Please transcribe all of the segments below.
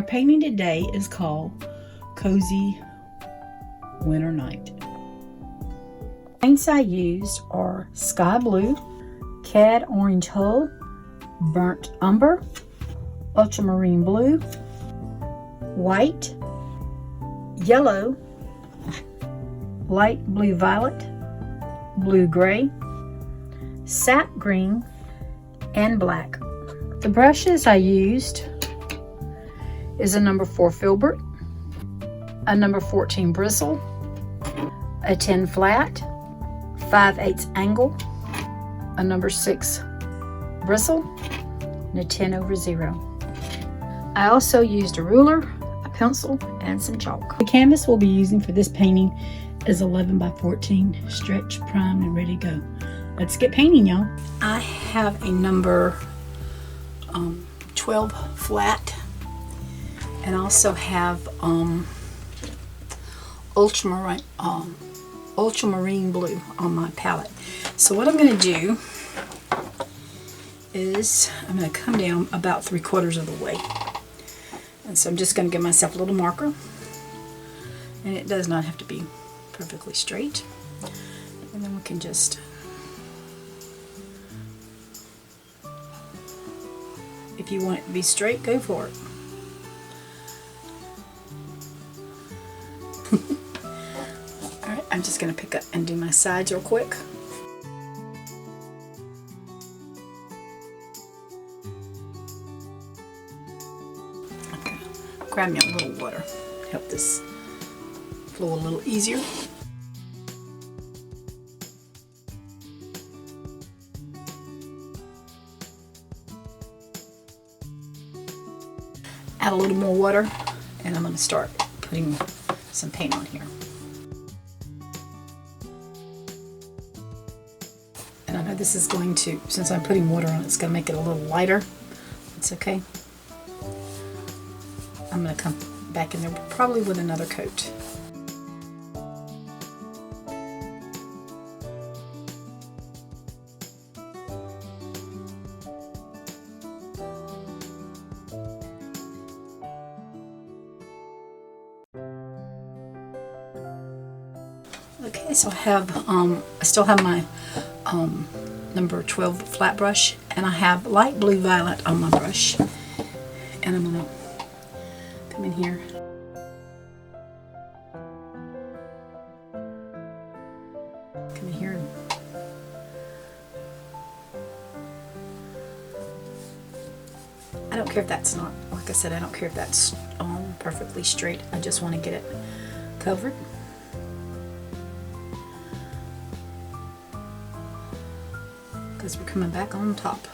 Our painting today is called Cozy Winter Night. Paints I used are Sky Blue, Cad Orange Hull, Burnt Umber, Ultramarine Blue, White, Yellow, Light Blue Violet, Blue Gray, Sap Green, and Black. The brushes I used is a number 4 Filbert, a number 14 Bristle, a 10 flat, 5/8 angle, a number 6 Bristle, and a 10/0. I also used a ruler, a pencil, and some chalk. The canvas we'll be using for this painting is 11 by 14, stretched, primed, and ready to go. Let's get painting, y'all. I have a number 12 flat, and I also have ultramarine blue on my palette. So what I'm going to do is I'm going to come down about 3/4 of the way, and so I'm just going to give myself a little marker, and it does not have to be perfectly straight, and then we can just if you want it to be straight, go for it. Alright, I'm just going to pick up and do my sides real quick. Okay. Grab me a little water, help this flow a little easier. Add a little more water, and I'm going to start putting some paint on here. And I know this is going to, since I'm putting water on it, it's going to make it a little lighter. It's okay. I'm going to come back in there probably with another coat. Okay, so I still have my number 12 flat brush, and I have light blue violet on my brush, and I'm gonna come in here. Come in here. I don't care if that's not, like I said, I don't care if that's perfectly straight. I just want to get it covered. Because we're coming back on top.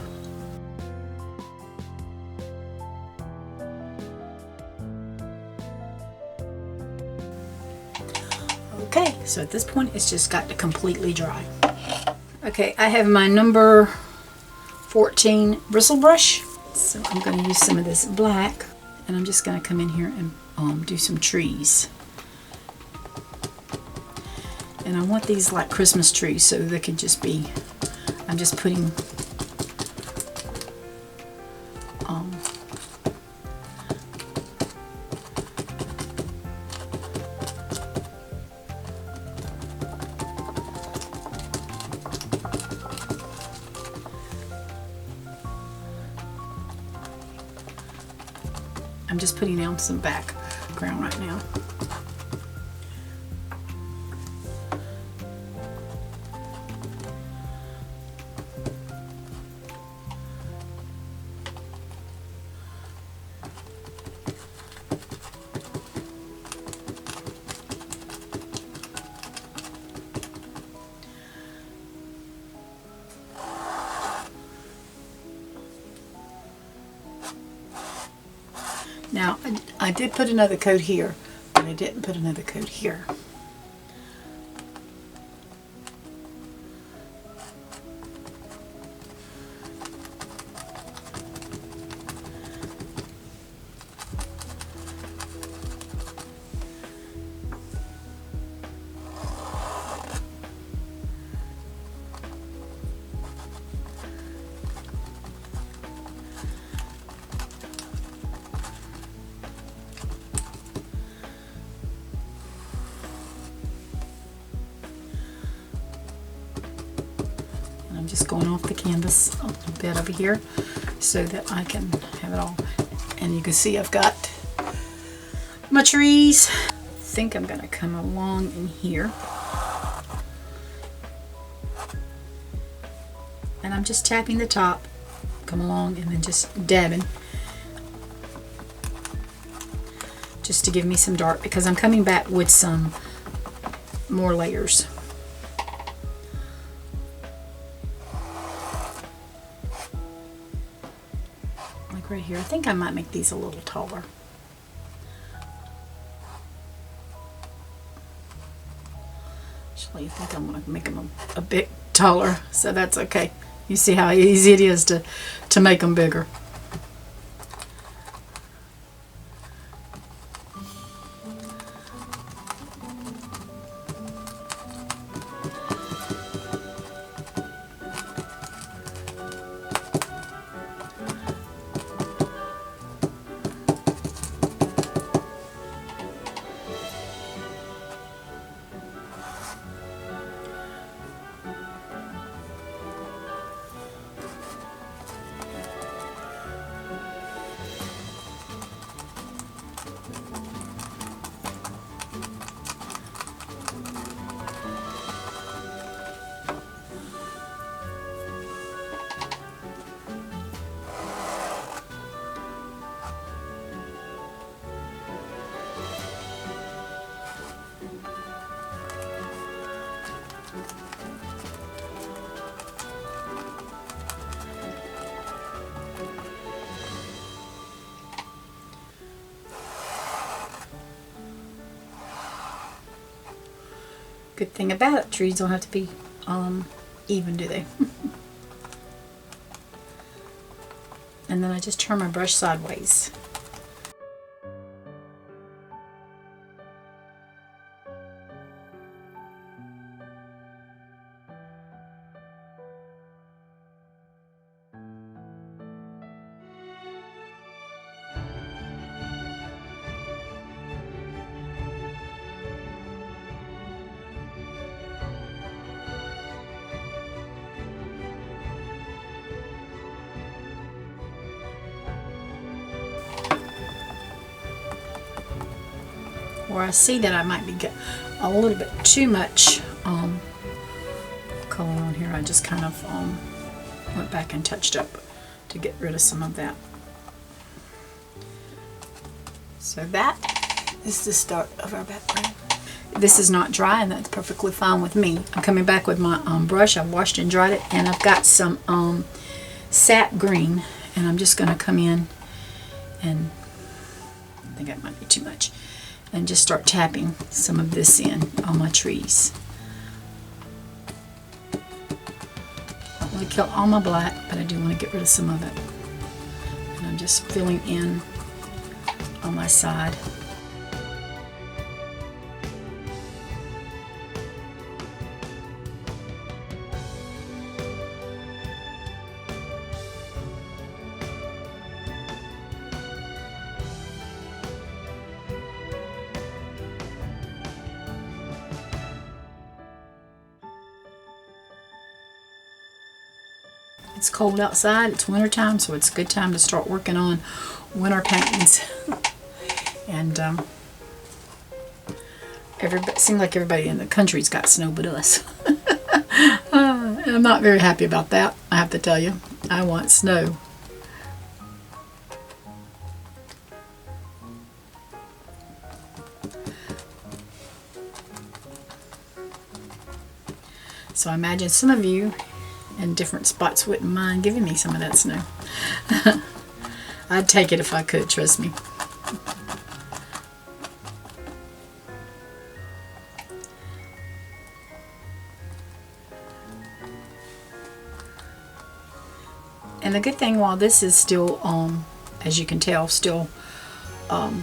Okay, so at this point it's just got to completely dry. Okay, I have my number 14 bristle brush, so I'm going to use some of this black, and I'm just going to come in here and do some trees. And I want these like Christmas trees, so they can just be, I'm just putting down some background right now. Now, I did put another coat here, but I didn't put another coat here. I'm just going off the canvas a little bit over here so that I can have it all. And you can see I've got my trees. I think I'm going to come along in here. And I'm just tapping the top, come along, and then just dabbing. Just to give me some dark, because I'm coming back with some more layers. Like right here. I think I might make these a little taller. Actually, I think I'm going to make them a bit taller, so that's okay. You see how easy it is to make them bigger. Good thing about it, trees don't have to be even, do they? And then I just turn my brush sideways. Where I see that I might be getting a little bit too much color on here, I just kind of went back and touched up to get rid of some of that. So that is the start of our background. This is not dry, and that's perfectly fine with me. I'm coming back with my brush. I've washed and dried it, and I've got some sap green, and I'm just going to come in, and I think that might be too much, and just start tapping some of this in on my trees. I don't want to kill all my black, but I do want to get rid of some of it. And I'm just filling in on my side. It's cold outside, it's winter time, so it's a good time to start working on winter paintings. And it seems like everybody in the country's got snow but us. I'm not very happy about that, I have to tell you. I want snow. So I imagine some of you in different spots wouldn't mind giving me some of that snow. I'd take it if I could, trust me. And the good thing, while this is still, as you can tell, still, the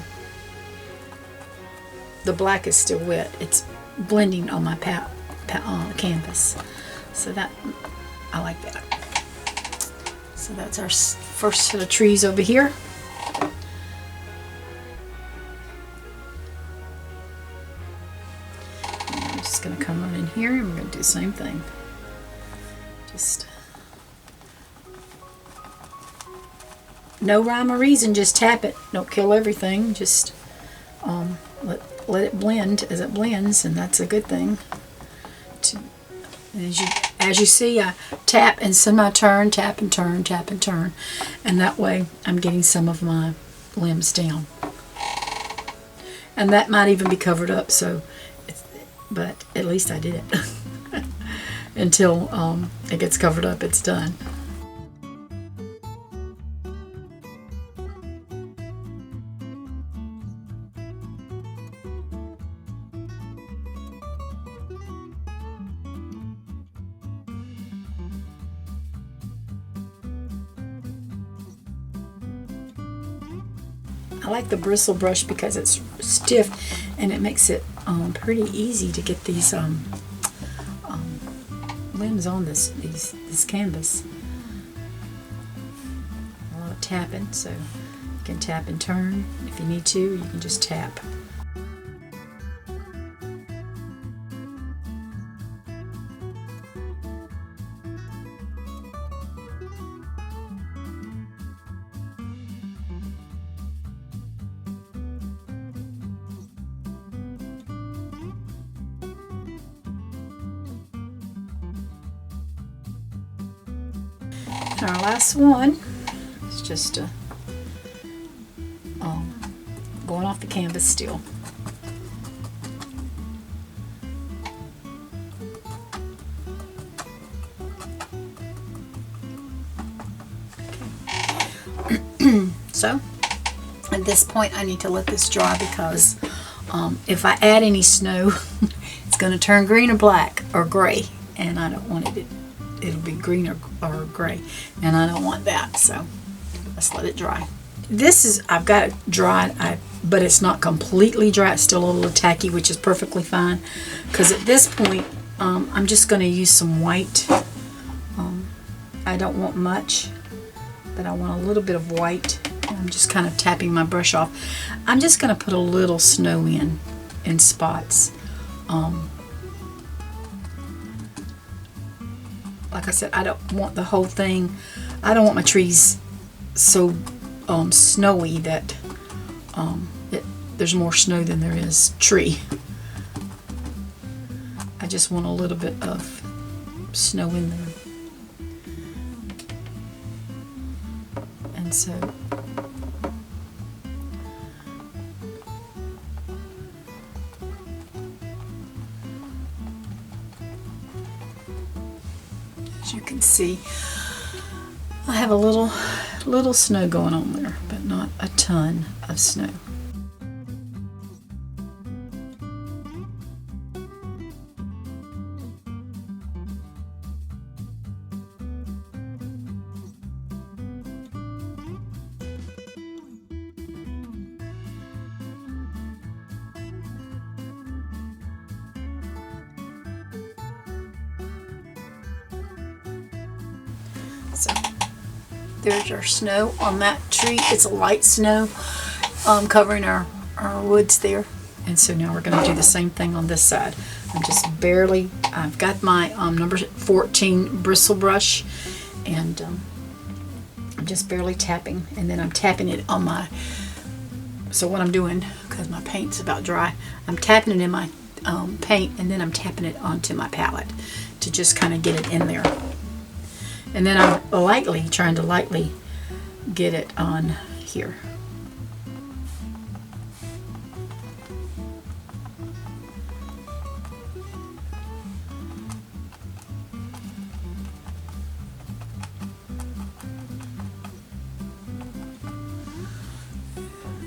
black is still wet. It's blending on my canvas. So that, I like that. So that's our first set of trees over here. And I'm just going to come right in here and we're going to do the same thing. Just no rhyme or reason, just tap it. Don't kill everything. Just let it blend as it blends, and that's a good thing. As you see, I tap and semi-turn, tap and turn, tap and turn, and that way I'm getting some of my limbs down. And that might even be covered up, but at least I did it. Until it gets covered up, it's done. I like the bristle brush because it's stiff and it makes it pretty easy to get these limbs on this canvas. A lot of tapping, so you can tap and turn. If you need to, you can just tap. Our last one is just going off the canvas still. Okay. So at this point I need to let this dry because if I add any snow it's going to turn green or black or gray, and I don't want it. It'll be green or gray, and I don't want that, so let's let it dry. I've got it dry, but it's not completely dry. It's still a little tacky, which is perfectly fine, because at this point I'm just going to use some white. I don't want much, but I want a little bit of white. I'm just kind of tapping my brush off. I'm just going to put a little snow in spots. Like I said, I don't want the whole thing. I don't want my trees so snowy that there's more snow than there is tree. I just want a little bit of snow in there. And so you can see I have a little snow going on there, but not a ton of snow. So there's our snow on that tree. It's a light snow covering our woods there. And so now we're going to do the same thing on this side. I've got my number 14 bristle brush, and I'm just barely tapping, and then I'm tapping it on my, so what I'm doing, because my paint's about dry, I'm tapping it in my paint, and then I'm tapping it onto my palette to just kind of get it in there. And then I'm trying to lightly get it on here.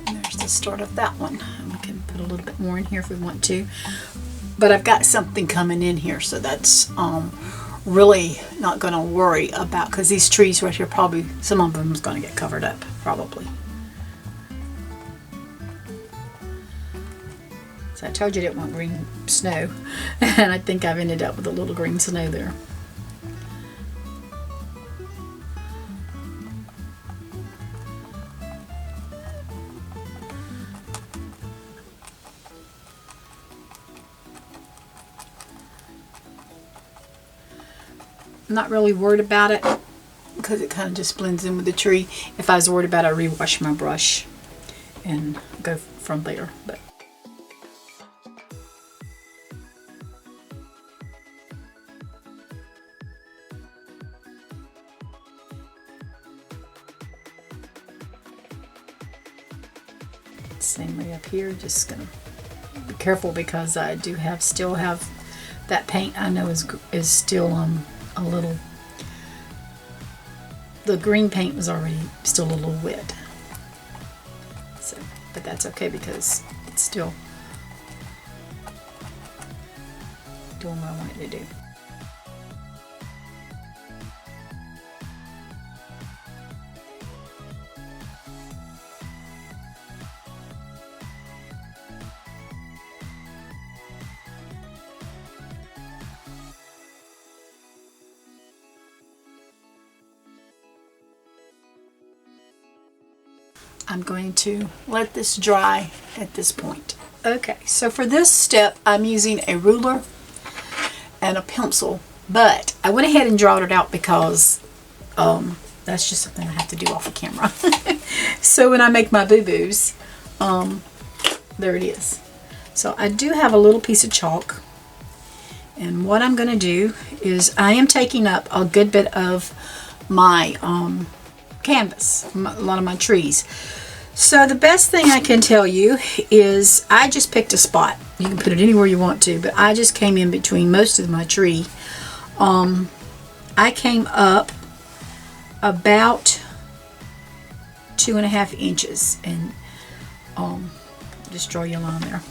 And there's the start of that one. We can put a little bit more in here if we want to. But I've got something coming in here, so that's really not going to worry about, because these trees right here, probably some of them is going to get covered up, probably. So I told you I didn't want green snow, and I think I've ended up with a little green snow there. I'm not really worried about it because it kind of just blends in with the tree. If I was worried about it, I'd rewash my brush and go from there. But same way up here, just gonna be careful because I do still have that paint I know is still a little, the green paint was already still a little wet. So, but that's okay because it's still doing what I want it to do. I'm going to let this dry at this point. Okay, so for this step, I'm using a ruler and a pencil, but I went ahead and drawed it out because that's just something I have to do off the camera. So when I make my boo-boos, there it is. So I do have a little piece of chalk, and what I'm going to do is I am taking up a good bit of my canvas, a lot of my trees. So the best thing I can tell you is I just picked a spot. You can put it anywhere you want to, but I just came in between most of my tree. I came up about 2.5 inches, and just draw your line there.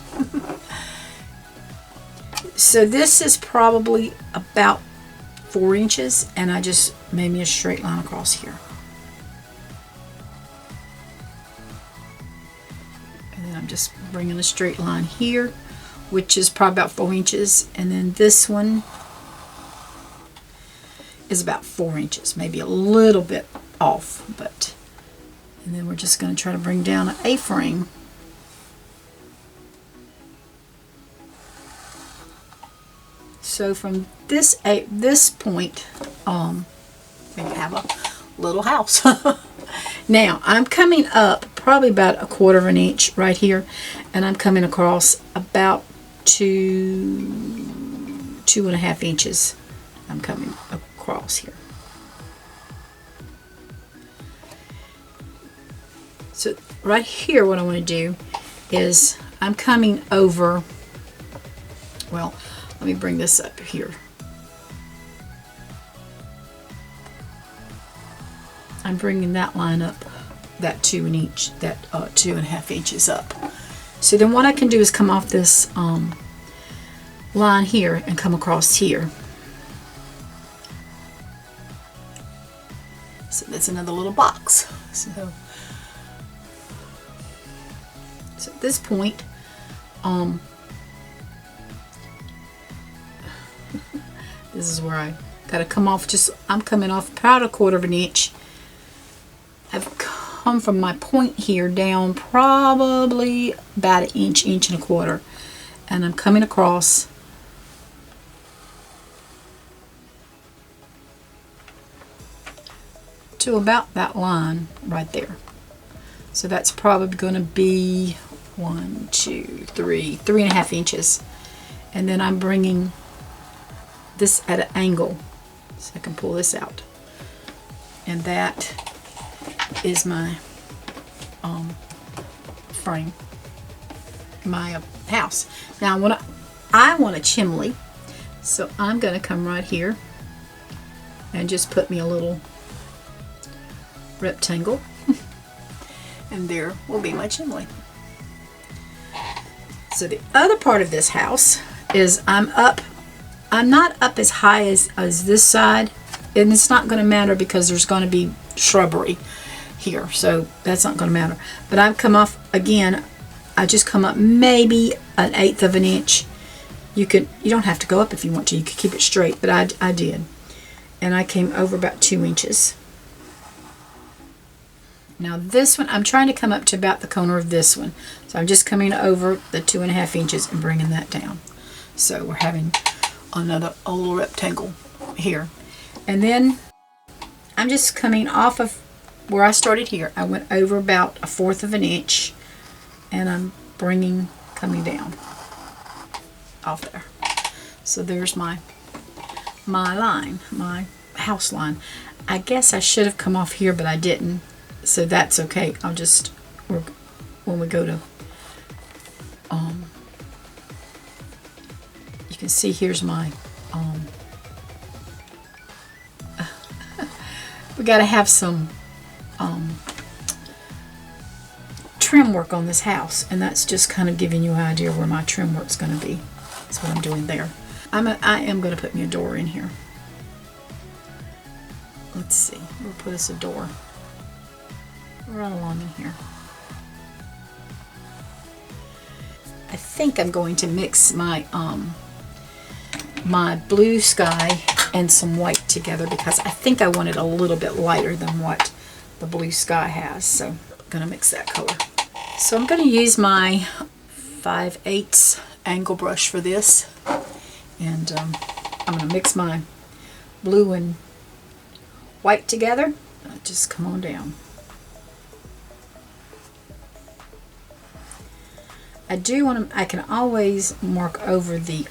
So this is probably about 4 inches, and I just made me a straight line across here. I'm just bringing a straight line here, which is probably about 4 inches, and then this one is about 4 inches, maybe a little bit off, but, and then we're just going to try to bring down an A-frame. So from this point, we have a little house. Now I'm coming up probably about 1/4 inch right here, and I'm coming across about 2.5 inches. I'm coming across here. So right here, what I want to do is I'm coming over, well, let me bring this up here. I'm bringing that line up, that 2.5 inches up. So then what I can do is come off this line here and come across here. So that's another little box. So at this point, this is where I gotta come off. I'm coming off about 1/4 inch. I've come from my point here down probably about 1 inch, 1.25 inches, and I'm coming across to about that line right there. So that's probably going to be 1, 2, 3, 3.5 inches, and then I'm bringing this at an angle so I can pull this out, and that is my frame, my house. Now I want a chimney, so I'm going to come right here and just put me a little rectangle, and there will be my chimney. So the other part of this house is I'm not up as high as this side, and it's not going to matter because there's going to be shrubbery here, so that's not going to matter. But I've come off again. I just come up maybe 1/8 of an inch. You don't have to go up if you want to. You could keep it straight, but I did, and I came over about 2 inches. Now this one, I'm trying to come up to about the corner of this one, so I'm just coming over the 2.5 inches and bringing that down. So we're having a little rectangle here, and then I'm just coming off of where I started here. I went over about 1/4 of an inch, and I'm coming down off there. So there's my line, my house line. I guess I should have come off here, but I didn't, so that's okay. I'll just work when we go to you can see here's my we got to have some trim work on this house, and that's just kind of giving you an idea where my trim work's going to be. That's what I'm doing there. I am going to put me a door in here. Let's see, we'll put us a door right along in here. I think I'm going to mix my my blue sky and some white together, because I think I want it a little bit lighter than what the blue sky has. So I'm going to mix that color. So I'm going to use my 5/8 angle brush for this, and I'm going to mix my blue and white together. Just come on down. I do want to, I can always mark over the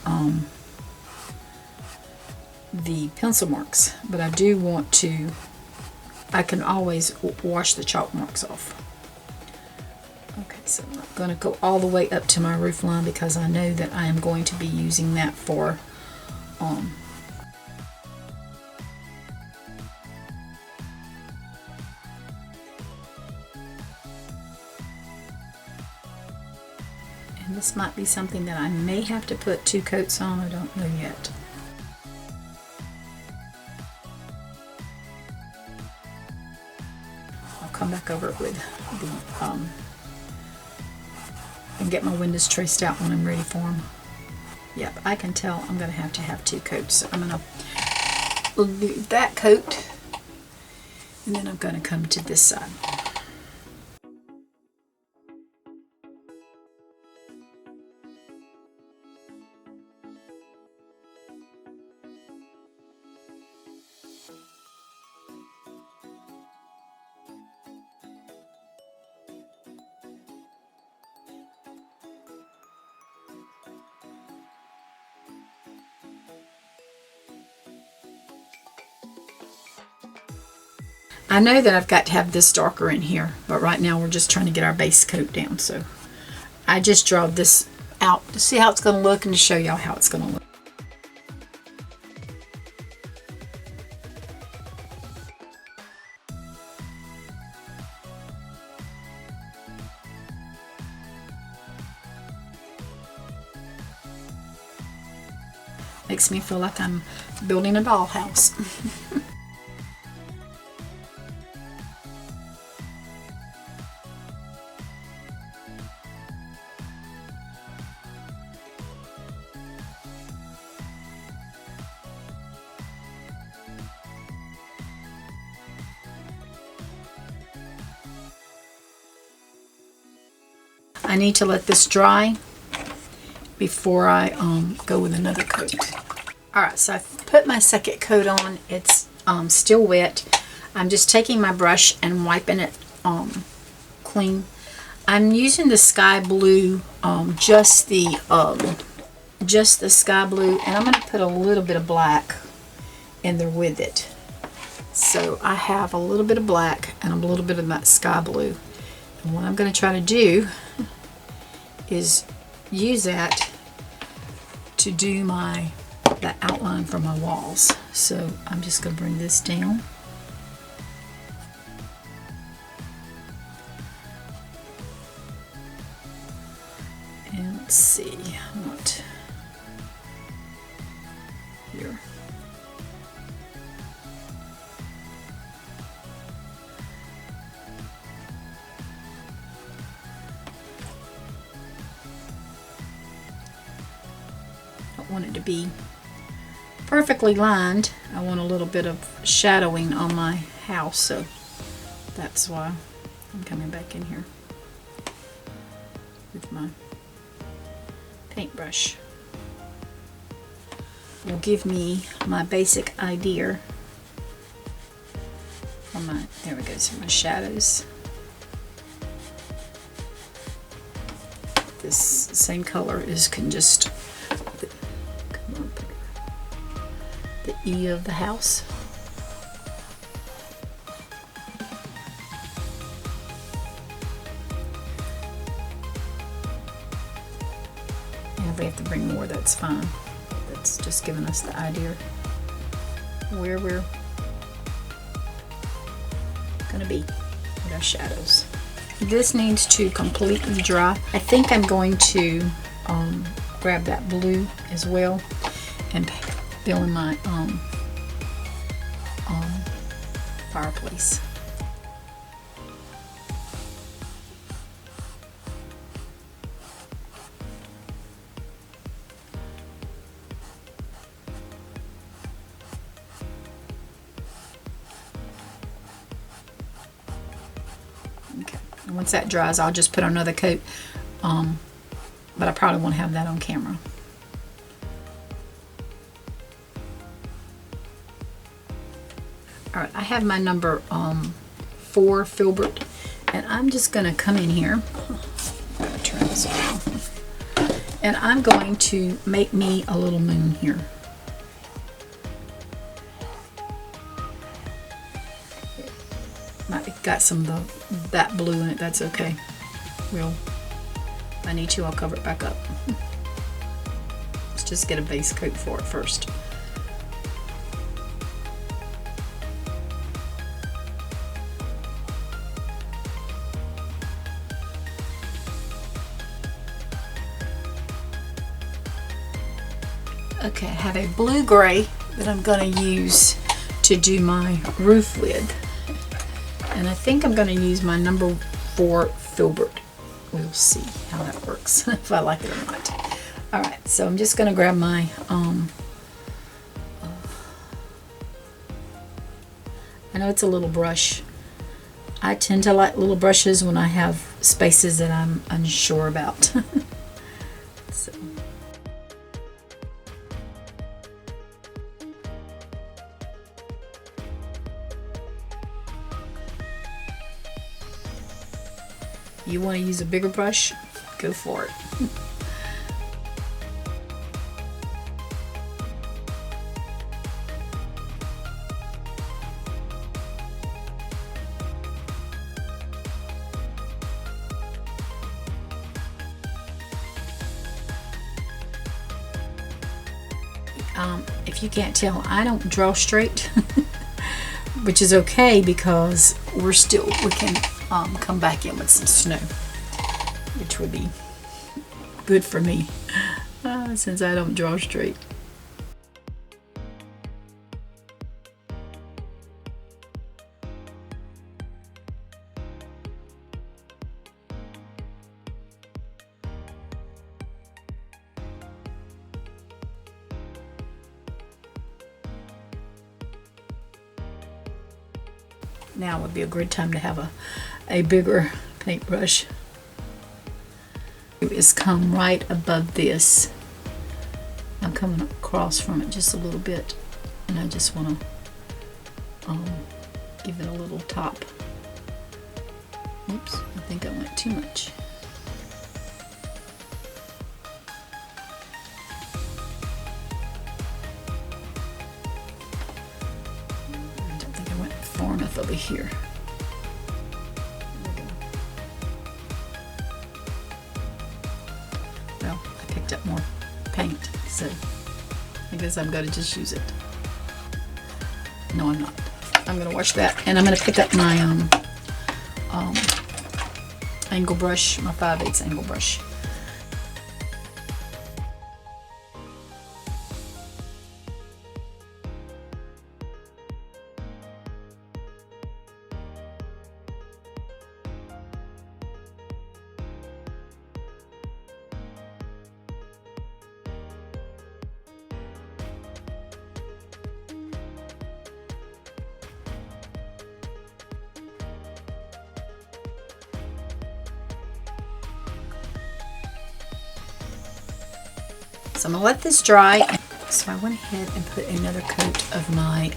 pencil marks, but I do want to, I can always wash the chalk marks off. Okay, so I'm not going to go all the way up to my roof line, because I know that I am going to be using that for and this might be something that I may have to put 2 coats on. I don't know yet. I'll come back over it with the and get my windows traced out when I'm ready for them. Yep, I can tell I'm going to have 2 coats. So I'm going to do that coat, and then I'm going to come to this side. I know that I've got to have this darker in here, but right now we're just trying to get our base coat down. So I just draw this out to see how it's going to look and to show y'all how it's going to look. Makes me feel like I'm building a dollhouse. I need to let this dry before I go with another coat. Alright, so I've put my second coat on. It's still wet. I'm just taking my brush and wiping it clean. I'm using the sky blue, just the sky blue, and I'm going to put a little bit of black in there with it. So I have a little bit of black and a little bit of that sky blue. And what I'm going to try to do is use that to do that outline for my walls. So I'm just going to bring this down. And let's see what here. I want it to be perfectly lined. I want a little bit of shadowing on my house, so that's why I'm coming back in here with my paintbrush. Will give me my basic idea There we go, so my shadows. This same color is the E of the house. And if we have to bring more, that's fine. That's just giving us the idea where we're gonna be with our shadows. This needs to completely dry. I think I'm going to grab that blue as well and fill in my fireplace. Okay, and once that dries, I'll just put on another coat, but I probably won't have that on camera. All right, I have my number 4 Filbert, and I'm just going to come in here. I'm going to turn this around, and I'm going to make me a little moon here. Might have got some of that blue in it. That's okay. If I need to, I'll cover it back up. Let's just get a base coat for it first. Okay, I have a blue-gray that I'm going to use to do my roof lid. And I think I'm going to use my number 4 Filbert. We'll see how that works, if I like it or not. Alright, so I'm just going to grab my I know it's a little brush. I tend to like little brushes when I have spaces that I'm unsure about. So. You want to use a bigger brush? Go for it. If you can't tell, I don't draw straight, which is okay because we can come back in with some snow, which would be good for me since I don't draw straight. Now would be a great time to have a bigger paintbrush. It's come right above this. I'm coming across from it just a little bit, and I just want to give it a little top. Oops, I think I went too much. Far enough over here. There we go. Well, I picked up more paint, so I guess I'm going to just use it. No, I'm not. I'm going to wash that, and I'm going to pick up my angle brush, my 5/8 angle brush. So I'm going to let this dry. So I went ahead and put another coat of my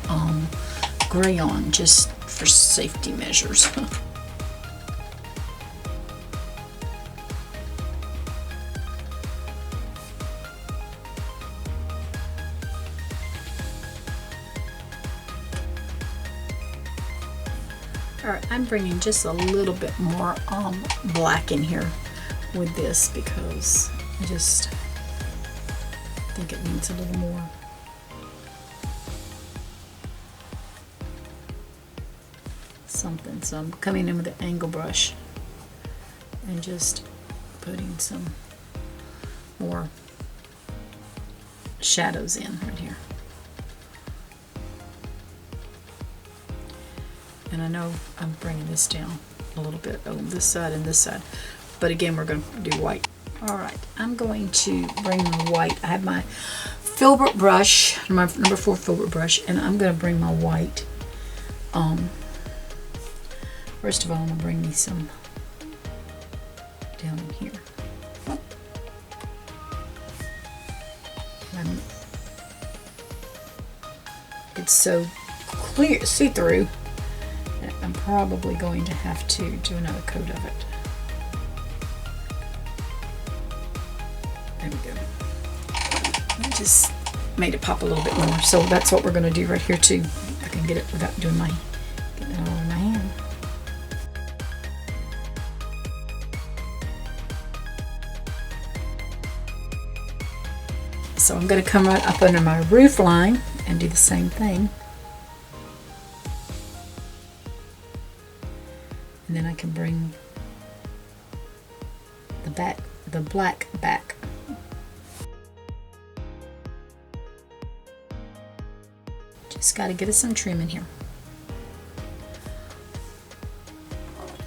gray on just for safety measures. Alright, I'm bringing just a little bit more black in here with this because I just think it needs a little more. Something. So I'm coming in with the angle brush and just putting some more shadows in right here. And I know I'm bringing this down a little bit on this side and this side, but again we're going to do white. Alright, I'm going to bring my white. I have my Filbert brush, my number 4 Filbert brush, and I'm going to bring my white. First of all, I'm going to bring me some down in here. It's so clear, see-through, that I'm probably going to have to do another coat of it. There we go. I just made it pop a little bit more, so that's what we're going to do right here too. I can get it without doing getting it all in my hand. So I'm going to come right up under my roof line and do the same thing. And then I can bring the black back. Just got to get us some trim in here.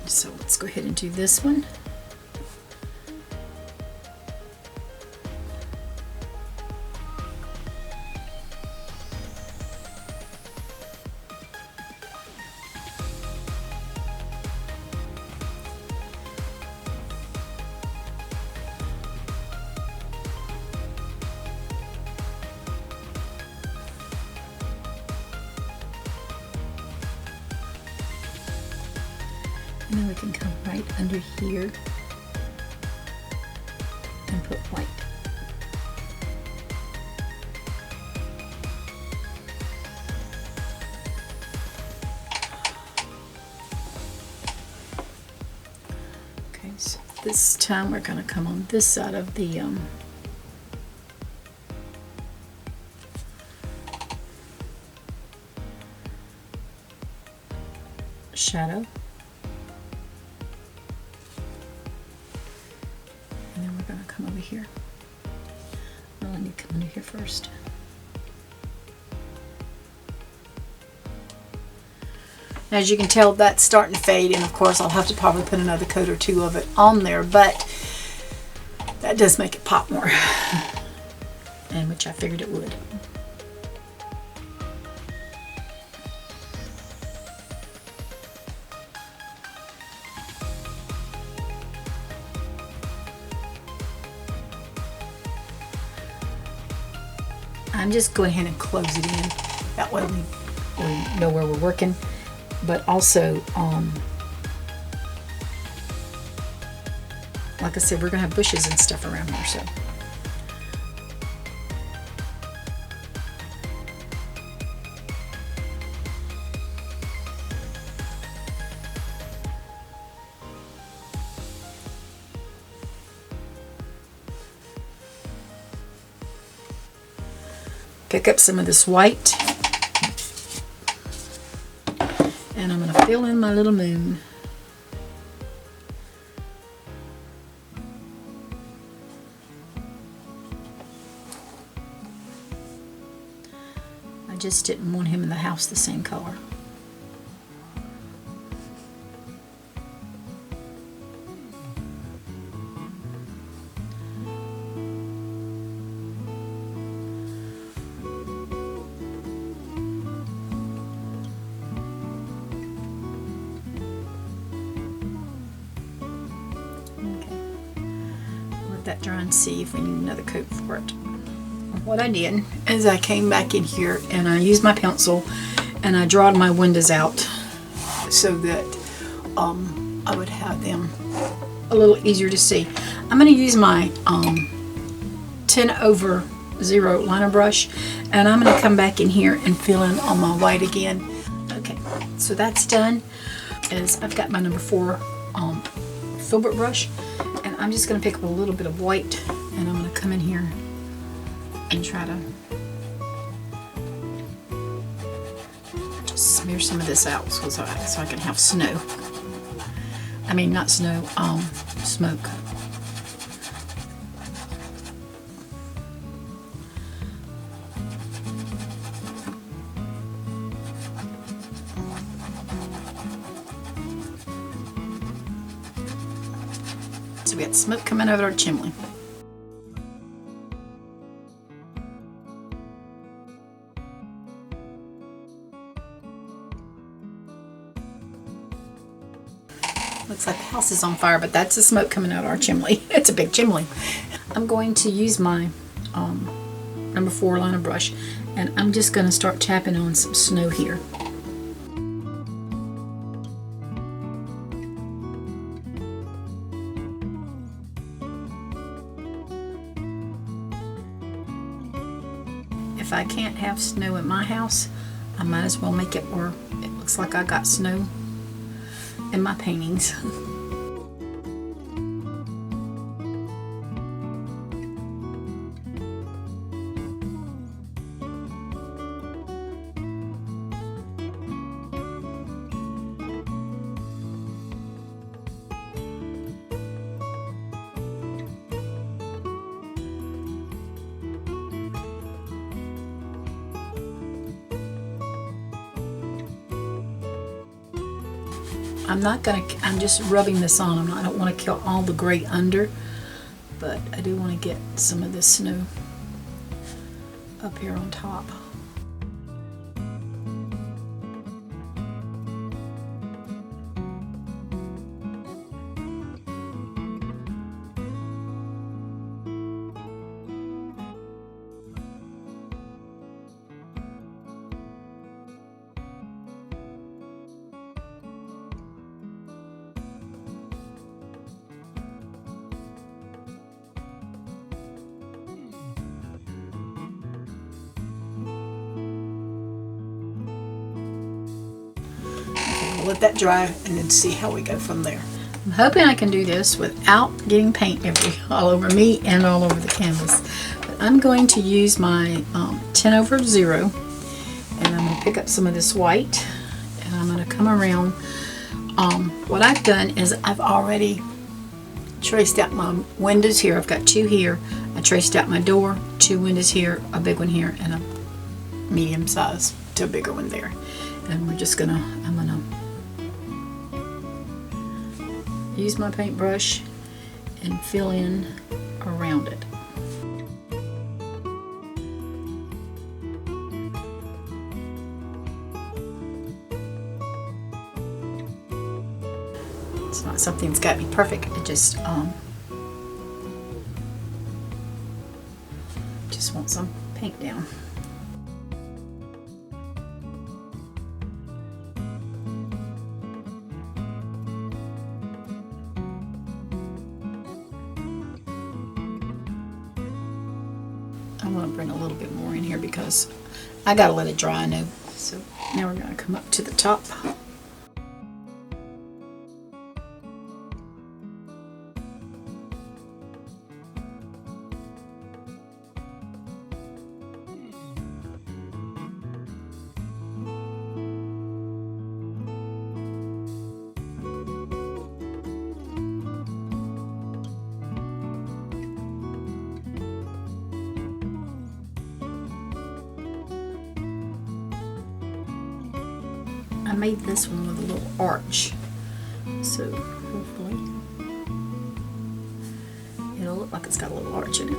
So let's go ahead and do this one. And then we can come right under here and put white. Okay, so this time we're going to come on this side of the shadow. And then we're going to come over here. Well, I need to come under here first. As you can tell, that's starting to fade, and of course I'll have to probably put another coat or two of it on there, but that does make it pop more, and which I figured it would. I'm just going ahead and close it in. That way we know where we're working. But also, like I said, we're going to have bushes and stuff around here, so. Pick up some of this white, and I'm going to fill in my little moon. I just didn't want him in the house the same color. That dry and see if we need another coat for it. What I did is I came back in here and I used my pencil and I drawed my windows out so that I would have them a little easier to see. I'm going to use my 10/0 liner brush, and I'm going to come back in here and fill in on my white again. Okay, so that's done. I've got my number 4 Filbert brush, and I'm just going to pick up a little bit of white, and I'm going to come in here and try to just smear some of this out so I can have snow. I mean, not snow, smoke. So we got smoke coming out of our chimney. Looks like the house is on fire, but that's the smoke coming out of our chimney. It's a big chimney. I'm going to use my number 4 liner brush, and I'm just going to start tapping on some snow here. If I can't have snow in my house, I might as well make it where it looks like I got snow in my paintings. I'm just rubbing this on. I don't want to kill all the gray under, but I do want to get some of this snow up here on top. Let that dry and then see how we go from there. I'm hoping I can do this without getting paint all over me and all over the canvas. But I'm going to use my 10/0, and I'm going to pick up some of this white, and I'm going to come around. What I've done is I've already traced out my windows here. I've got 2 here. I traced out my door, 2 windows here, a big one here, and a medium size to a bigger one there. And I'm gonna use my paintbrush and fill in around it. It's not something that's got to be perfect. It just want some paint down. I want to bring a little bit more in here because I gotta let it dry, I know. So now we're gonna come up to the top. I made this one with a little arch, so hopefully it'll look like it's got a little arch in it.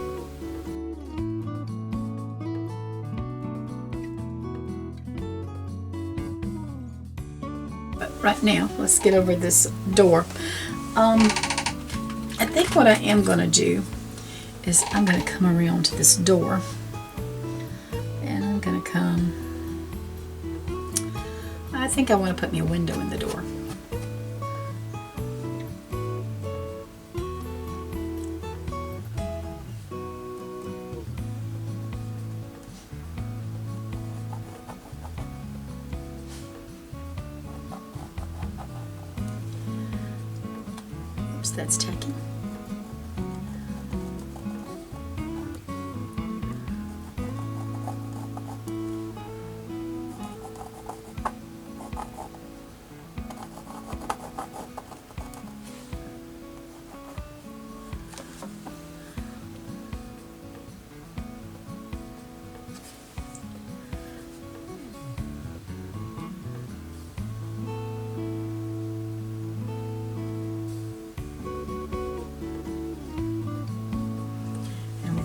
But right now, let's get over this door. I think what I am going to do is I'm going to come around to this door, and I'm going to come I think I want to put me a window in the door. Oops, that's tacky.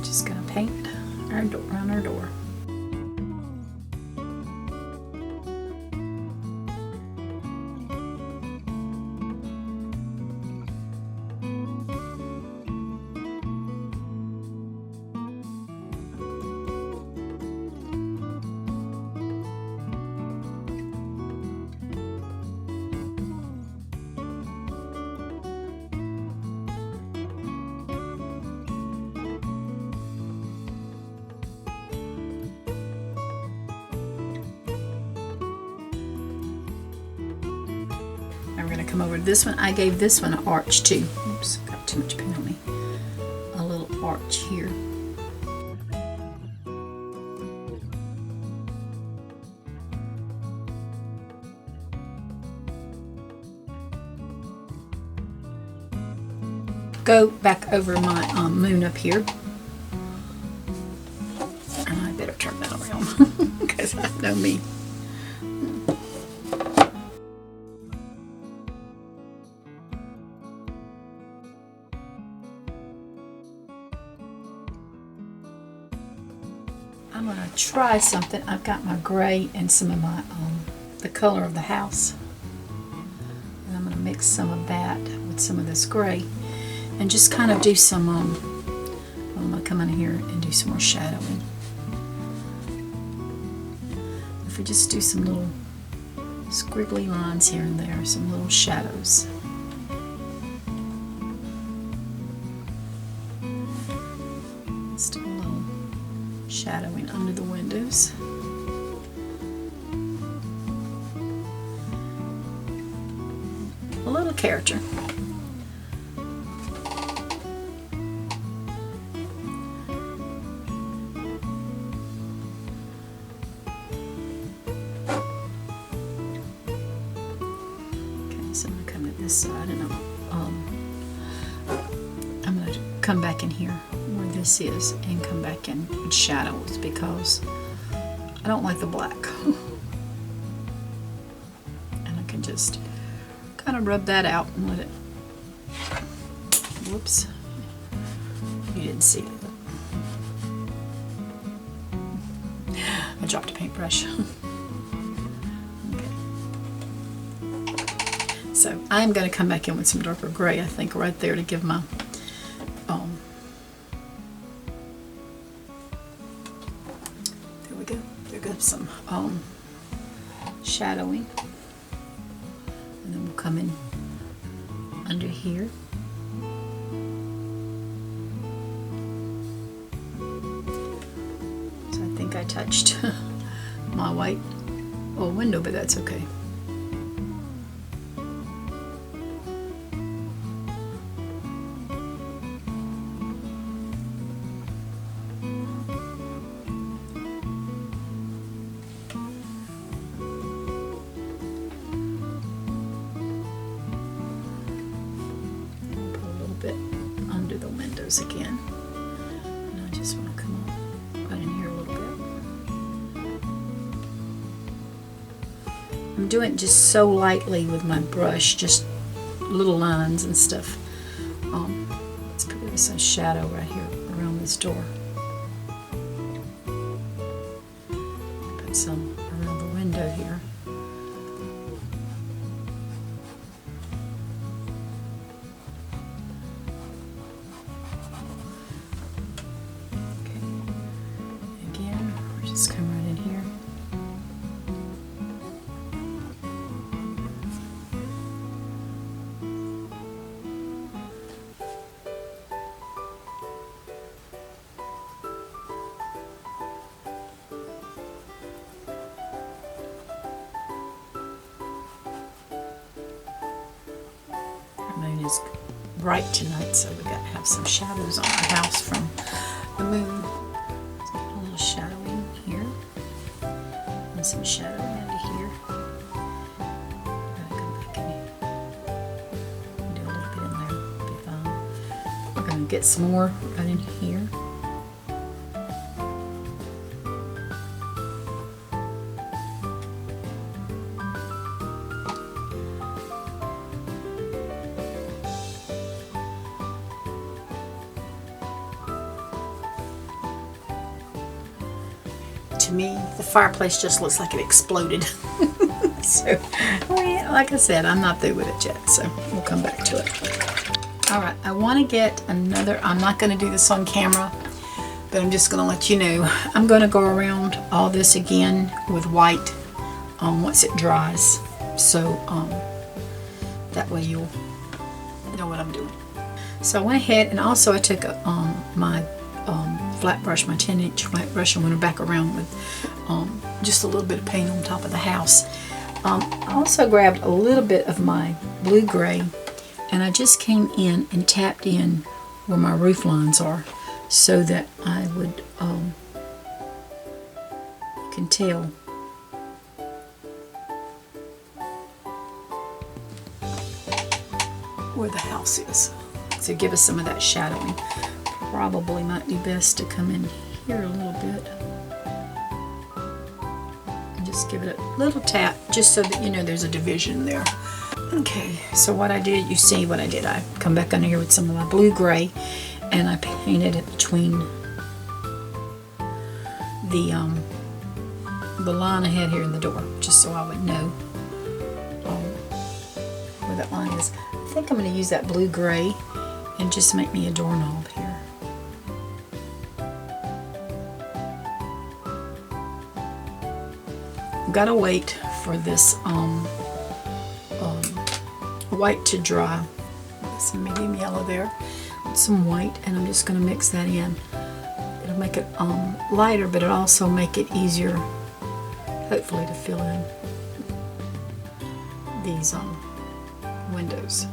Just gonna paint our door on our door. We're going to come over to this one. I gave this one an arch too. Oops, got too much paint on me. A little arch here. Go back over my moon up here. And I better turn that around because I know me. I'm going to try something. I've got my gray and some of my the color of the house, and I'm going to mix some of that with some of this gray and just kind of do some I'm going to come in here and do some more shadowing. If we just do some little squiggly lines here and there, some little shadows. Let's do a little shadowing under the windows. A little character. Okay, so I'm going to come to this side and I'm going to come back in here where this is and come back in with shadows because I don't like the black. And I can just kind of rub that out and let it, whoops, you didn't see it. I dropped a paintbrush. Okay. So I'm going to come back in with some darker gray, I think, right there to give my there we go. There goes some shadowing. And then we'll come in under here. So I think I touched my white window, but that's okay. Under the windows again, and I just want to come on right in here a little bit. I'm doing it just so lightly with my brush, just little lines and stuff. Let's put some shadow right here around this door. Put some around the window here. Just come right in here. moon is bright tonight, so we got to have some shadows on our house from the moon. So a little shadowing here, and some shadowing under here. Gotta come back in here. Do a little bit in there. Be fine. We're gonna get some more right in here. To me, the fireplace just looks like it exploded. So, like I said, I'm not through with it yet, so we'll come back to it. Alright, I want to get another, I'm not going to do this on camera, but I'm just going to let you know, I'm going to go around all this again with white once it dries, so that way you'll know what I'm doing. So I went ahead and also I took my flat brush, my 10-inch flat brush, and went back around with just a little bit of paint on top of the house. I also grabbed a little bit of my blue-gray, and I just came in and tapped in where my roof lines are so that I would, you can tell where the house is. So give us some of that shadowing. Probably might be best to come in here a little bit and just give it a little tap just so that you know there's a division there. Okay, so what I did, you see what I did. I come back under here with some of my blue-gray and I painted it between the line I had here in the door, just so I would know where that line is. I think I'm going to use that blue-gray and just make me a doorknob here. Gotta wait for this white to dry. Some medium yellow there with some white, and I'm just going to mix that in. It'll make it lighter, but it'll also make it easier, hopefully, to fill in these windows.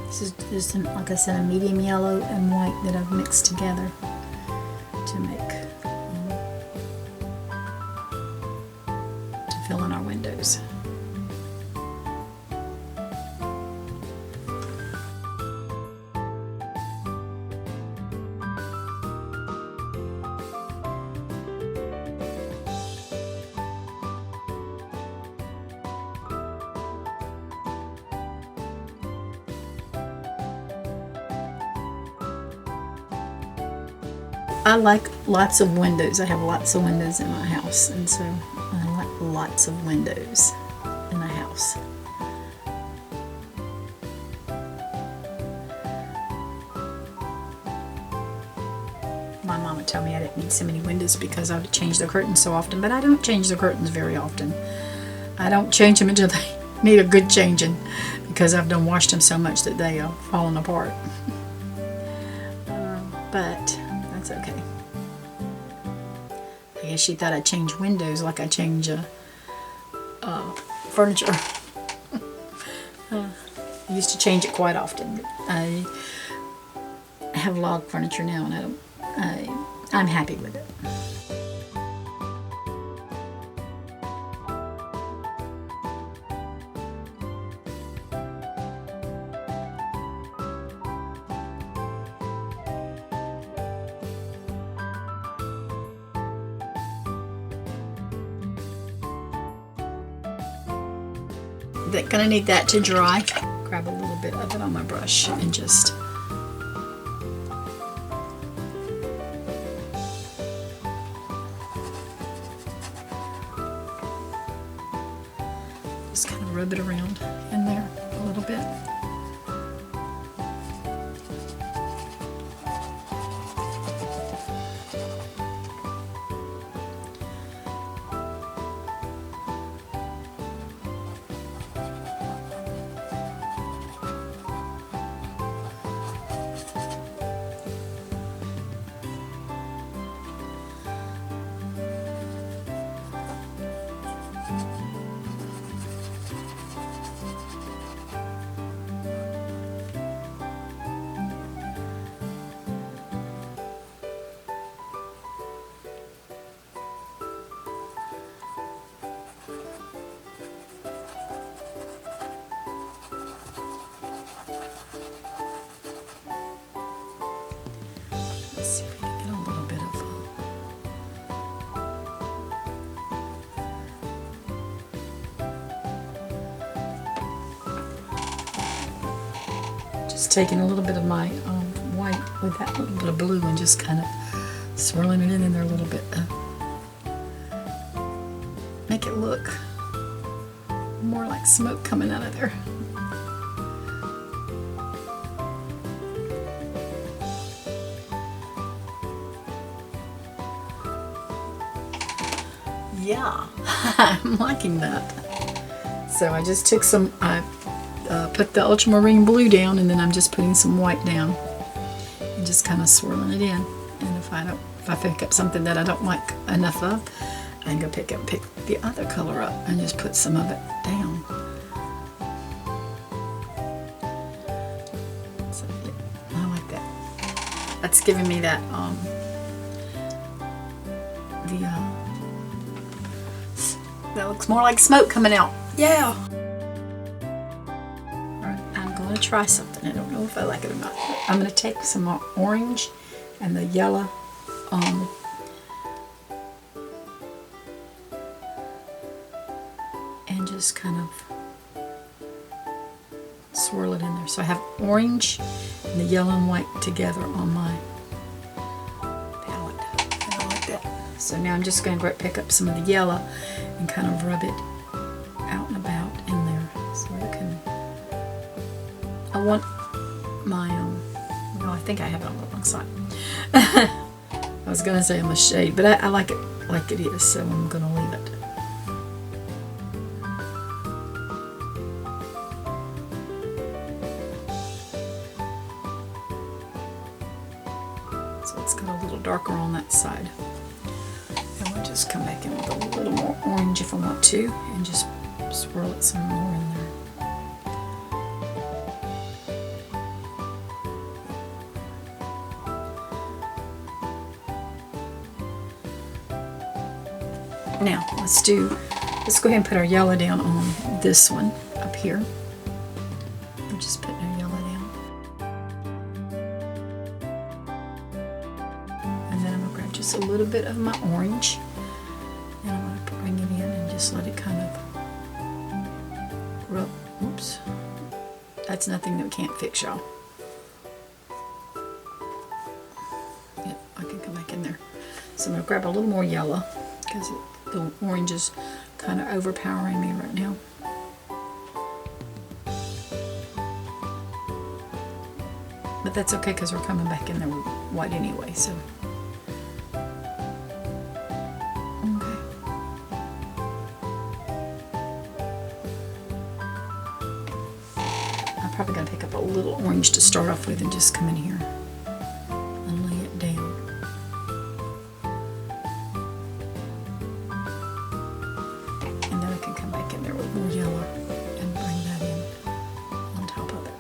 This is just, like I said, a medium yellow and white that I've mixed together to make, to fill in our windows. I like lots of windows. I have lots of windows in my house, and so I like lots of windows in a house. My mom would tell me I didn't need so many windows because I would change the curtains so often, but I don't change the curtains very often. I don't change them until they need a good changing because I've done washed them so much that they are falling apart. But that's okay. I guess she thought I change windows like I change furniture. I used to change it quite often. I have log furniture now, and I'm happy with it. Gonna need that to dry. Grab a little bit of it on my brush and just kind of rub it around in there a little bit. Let's see if we can get a little bit of just taking a little bit of my white with that little bit of blue and just kind of swirling it in there a little bit. Make it look more like smoke coming out of there. Yeah, I'm liking that. So I just took some, I put the ultramarine blue down, and then I'm just putting some white down and just kind of swirling it in. And if I pick up something that I don't like enough of, I can go pick the other color up and just put some of it down. So yeah, I like that. That's giving me that that looks more like smoke coming out. Yeah. Alright, I'm going to try something. I don't know if I like it or not. I'm going to take some more orange and the yellow and just kind of swirl it in there. So I have orange and the yellow and white together on my palette. And I like that. So now I'm just going to pick up some of the yellow and kind of rub it out and about in there, so you can. I want my well, I think I have it on the wrong side. I was gonna say on the shade, but I like it like it is, so I'm gonna leave it. So it's got a little darker on that side. Just come back in with a little more orange if I want to, and just swirl it some more in there. Now let's go ahead and put our yellow down on this one up here. I'm just putting our yellow down, and then I'm gonna grab just a little bit of my orange. And I'm going to bring it in and just let it kind of rub. Oops. That's nothing that we can't fix, y'all. Yep, I can come back in there. So I'm going to grab a little more yellow because the orange is kind of overpowering me right now. But that's okay because we're coming back in there with white anyway, so. Probably going to pick up a little orange to start off with and just come in here and lay it down. And then I can come back in there with more yellow and bring that in on top of it.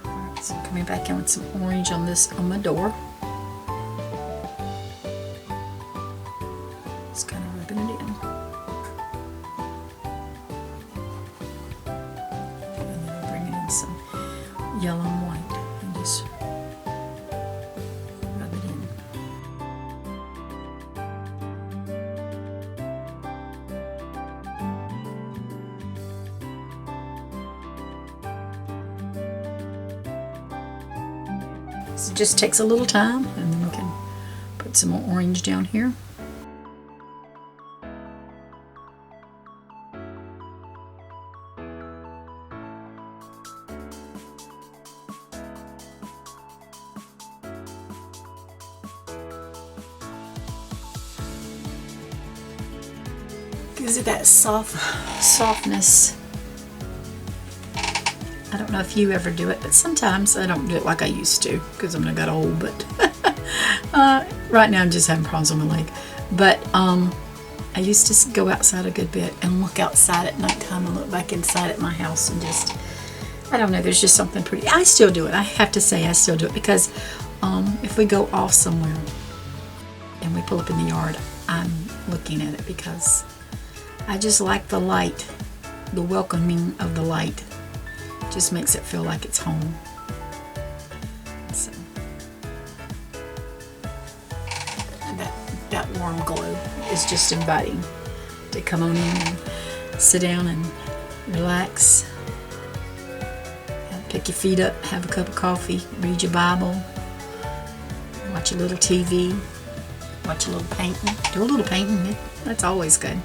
Alright, so coming back in with some orange on my door. Just kind of rubbing it in. And then I'm bringing in some yellow and white and just rub it in. So it just takes a little time, and then we can put put some more orange down here. Gives it that softness. I don't know if you ever do it, but sometimes I don't do it like I used to because I got old. But right now I'm just having problems with my leg. But I used to go outside a good bit and look outside at nighttime and look back inside at my house and just, I don't know, there's just something pretty. I still do it. I have to say I still do it because if we go off somewhere and we pull up in the yard, I'm looking at it because I just like the light, the welcoming of the light. Just makes it feel like it's home. So, and that warm glow is just inviting to come on in and sit down and relax. Pick your feet up, have a cup of coffee, read your Bible, watch a little TV, watch a little painting, do a little painting. That's always good.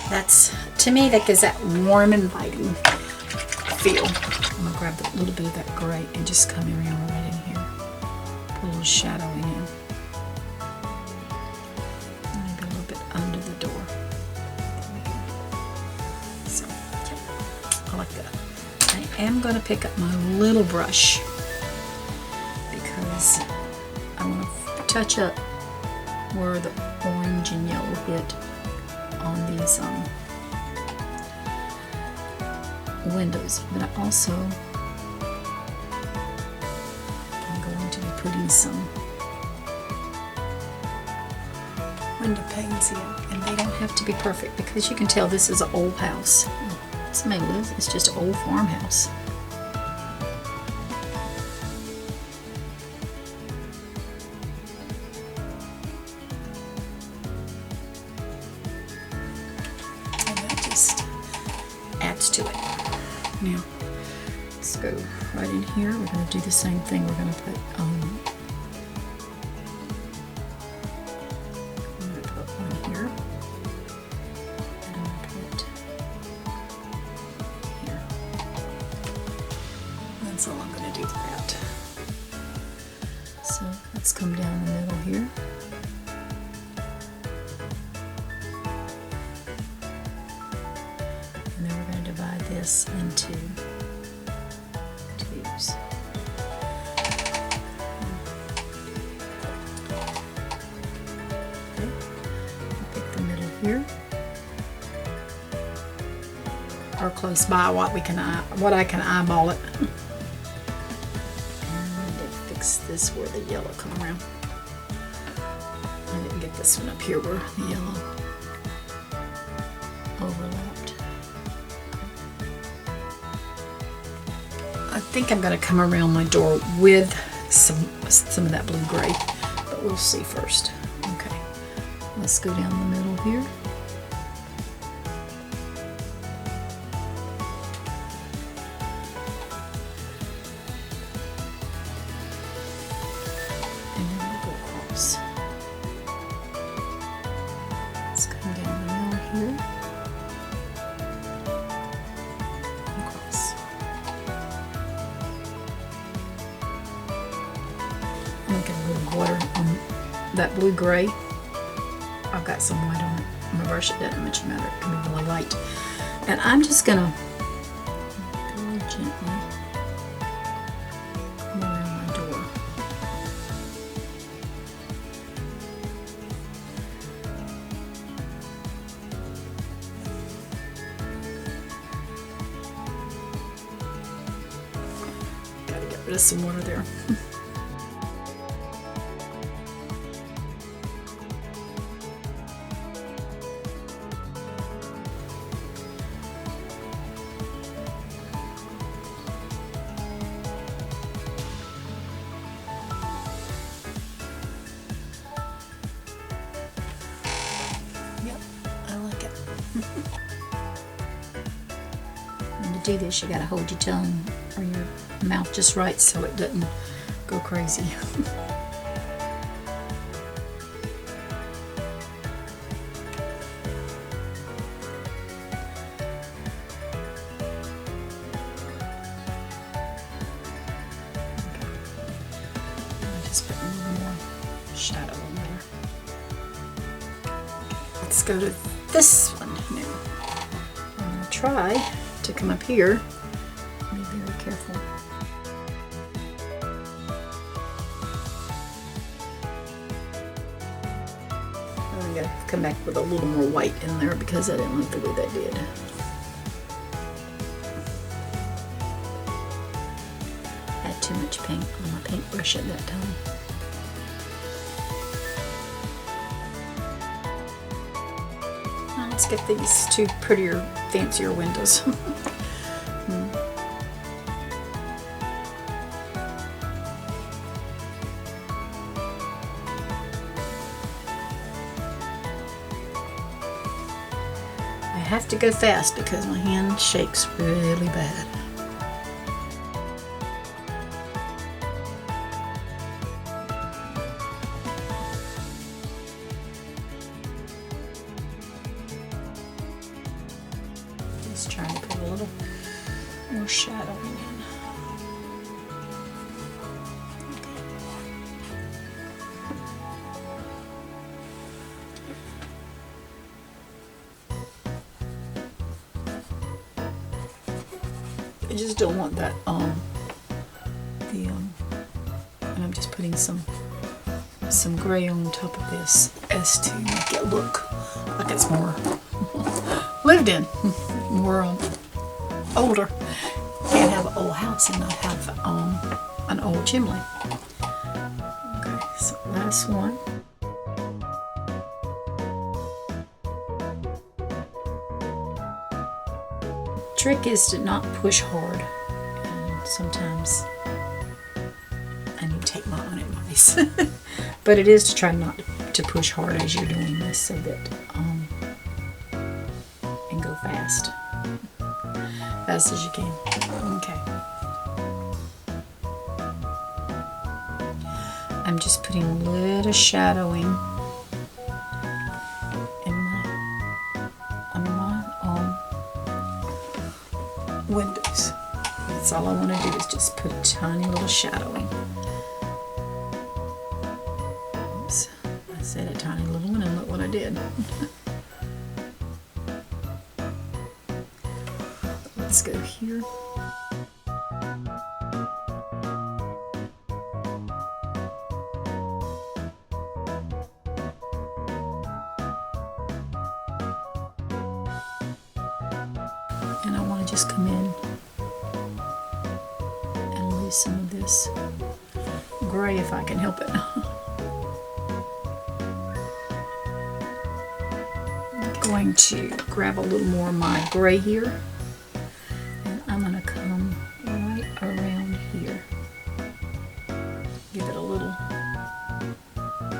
That's, to me, that gives that warm, inviting feel. I'm going to grab a little bit of that gray and just come around right in here. Put a little shadow in. Maybe a little bit under the door. So, yeah, I like that. I am going to pick up my little brush because I want to touch up where the orange and yellow hit on these windows, but I also am going to be putting some window panes in, and they don't have to be perfect because you can tell this is an old house. It's just an old farmhouse. Adds to it. Now, let's go right in here. We're going to do the same thing. We're going to put one here, and I'm going to put here. That's all I'm going to do with that. So let's come down the middle here. Divide this into twos. Okay. Pick the middle here, or close by what I can eyeball it, and fix this where the yellow come around. I didn't get this one up here where the yellow overlapped. I think I'm going to come around my door with some of that blue gray, but we'll see first. Okay, let's go down the middle here. And then we'll go across. Let's come down the middle here. Get a little water on that blue gray. I've got some white on it. I'm going to brush it. Doesn't much matter. It can be really light. And I'm just going to very gently come around my door. Got to get rid of some water there. do this, you gotta hold your tongue or your mouth just right so it doesn't go crazy. Just put a little more shadow in there. Let's go to this one now. I'm going to try to come up here. Be very careful. I'm going to come back with a little more white in there because I didn't like the way that did. Had too much paint on my paintbrush at that time. Let's get these two prettier, fancier windows. I have to go fast because my hand shakes really bad. Just trying to put a little more shadowing in. I just don't want that and I'm just putting some gray on top of this as to make it look like it's more lived in, more older. Can't have an old house and not have an old chimney. Okay, so last one. Trick is to not push hard, and sometimes I need to take my own advice. But it is to try not to push hard as you're doing this so that and go fast as you can. Okay, I'm just putting a little shadowing on my windows. That's all I want to do is just put a tiny little shadowing. Oops, I said a tiny little one and look what I did. Let's go here. And I want to just come in and lose some of this gray if I can help it. I'm going to grab a little more of my gray here, and I'm going to come right around here. Give it a little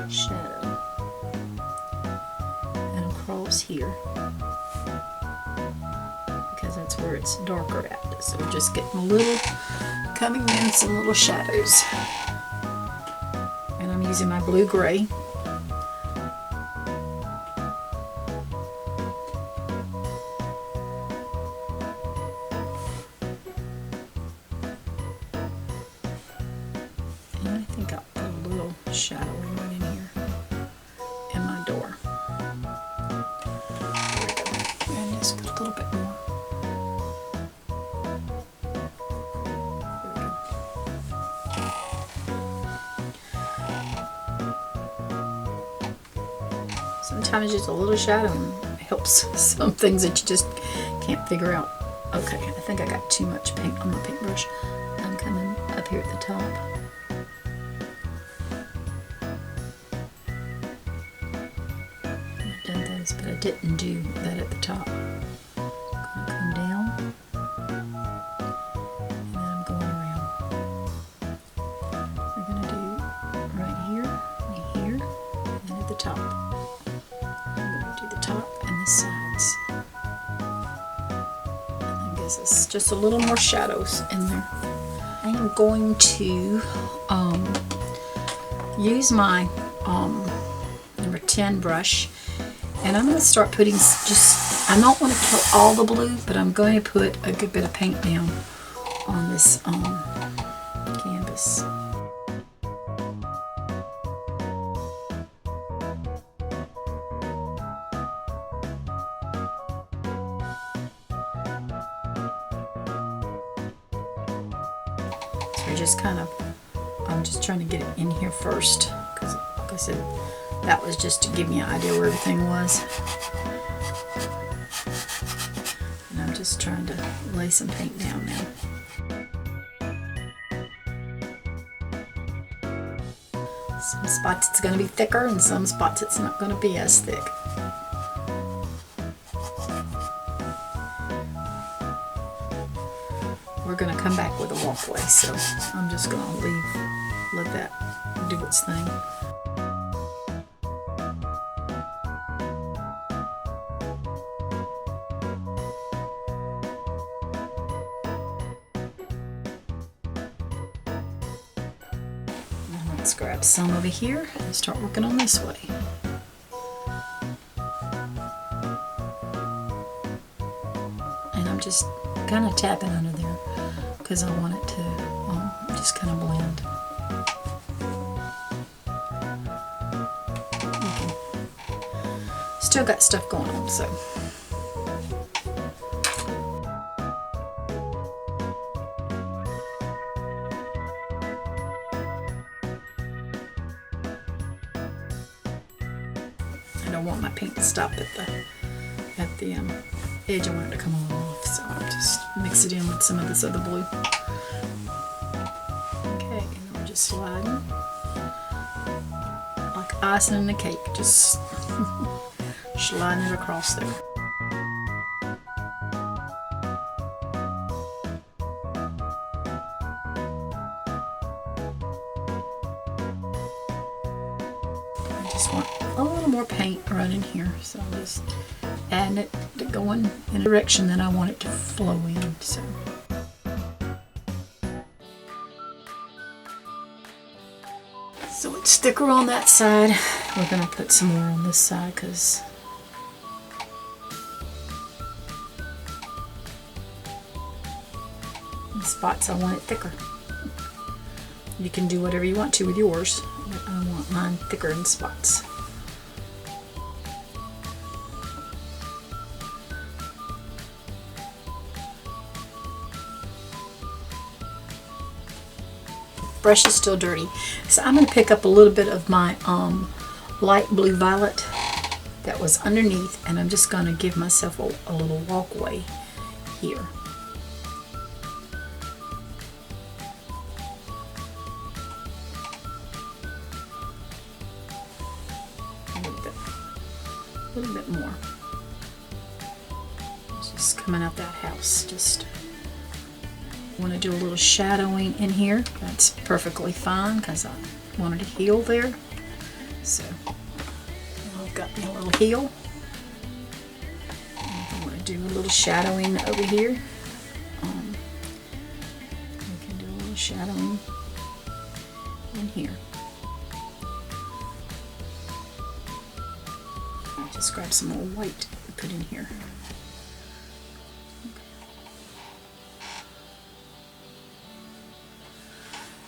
shadow. And across here. That's where it's darker at. So we're just getting a little, coming in some little shadows. And I'm using my blue-gray. And I think I'll put a little shadowing right in here in my door. There we go. And just put a little bit more. Sometimes just a little shadowing helps some things that you just can't figure out. Okay, I think I got too much paint on my paintbrush. I'm coming up here at the top. I've done those, but I didn't do that at the top. I'm going to come down, and then I'm going around. We're going to do right here, and at the top. I'm going to do the top and the sides. And then gives us just a little more shadows in there. I am going to use my number 10 brush, and I'm going to start putting I don't want to kill all the blue, but I'm going to put a good bit of paint down on this canvas. So just kind of, I'm just trying to get it in here first, because like I said, that was just to give me an idea where everything was. And I'm just trying to lay some paint down now. Some spots it's going to be thicker, and some spots it's not going to be as thick. We're going to come back with a walkway, so I'm just going to let that do its thing. Now let's grab some over here and start working on this way. And I'm just kind of tapping under there because I want it to just kind of blend. Okay. Still got stuff going on, so. I don't want my paint to stop at the edge. I want it to come all off, so I'll just mix it in with some of this other blue. Okay, and I'm just sliding like icing in the cake, just sliding it across there. I just want a little more paint running here, so I'm just adding it to going in a direction that I want it to flow in. So it's thicker on that side. We're going to put some more on this side because the spots I want it thicker. You can do whatever you want to with yours, but I want mine thicker in spots. Brush is still dirty, so I'm going to pick up a little bit of my light blue violet that was underneath, and I'm just going to give myself a little walkway here. A little bit more. It's just coming out that house. Just want to do a little shadowing in here. That's perfectly fine because I wanted to heal there. So I've got my little heel. I want to do a little shadowing over here. We can do a little shadowing in here. I'll just grab some more white and put in here.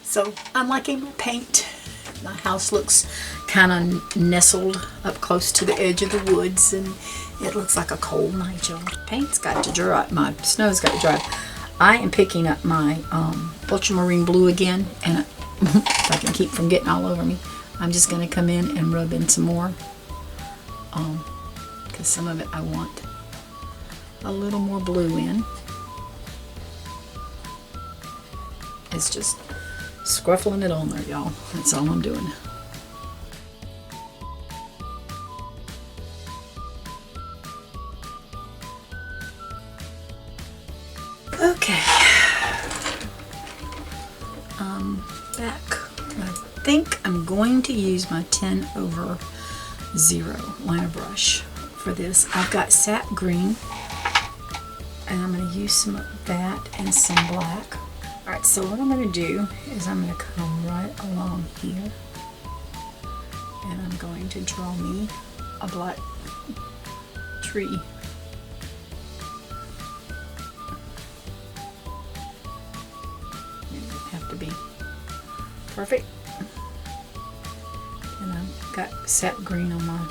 So I'm liking my paint. My house looks kind of nestled up close to the edge of the woods, and it looks like a cold night, y'all. Paint's got to dry. My snow's got to dry. I am picking up my ultramarine blue again, and if I can keep from getting all over me, I'm just going to come in and rub in some more, because some of it I want a little more blue in. It's just scruffling it on there, y'all. That's all I'm doing. Okay. Back. I think I'm going to use my 10/0 liner brush for this. I've got sap green and I'm going to use some of that and some black. Alright, so what I'm going to do is I'm going to come right along here, and I'm going to draw me a black tree. It doesn't have to be perfect. And I've got sap green on my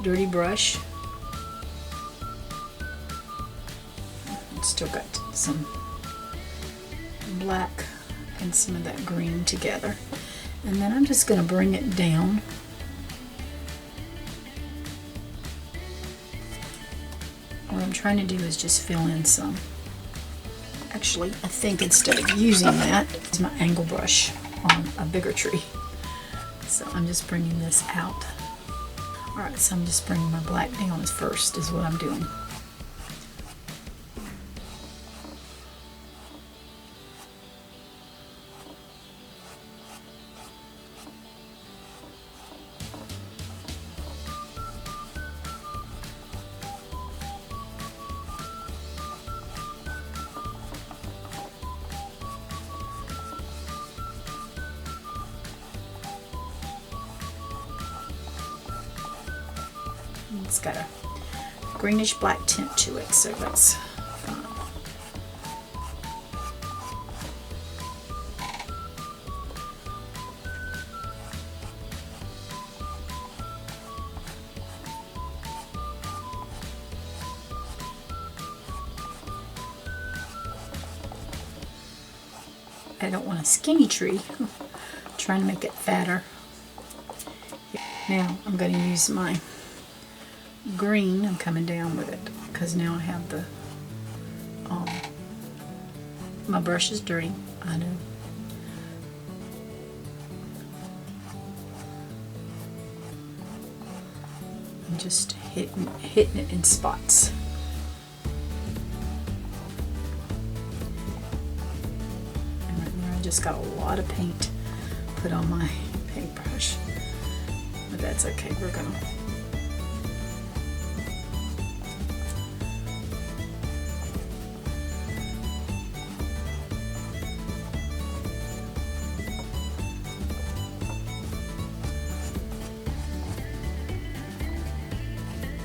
dirty brush. Still got some black and some of that green together. And then I'm just going to bring it down. What I'm trying to do is just fill in some. Actually, I think instead of using that, it's my angle brush on a bigger tree. So I'm just bringing this out. Alright, so I'm just bringing my black down first is what I'm doing. It's got a greenish black tint to it, so that's fine. I don't want a skinny tree. I'm trying to make it fatter. Now I'm going to use my green. I'm coming down with it because now I have the my brush is dirty, I know. I'm just hitting it in spots. And right there I just got a lot of paint put on my paintbrush, but that's okay. We're gonna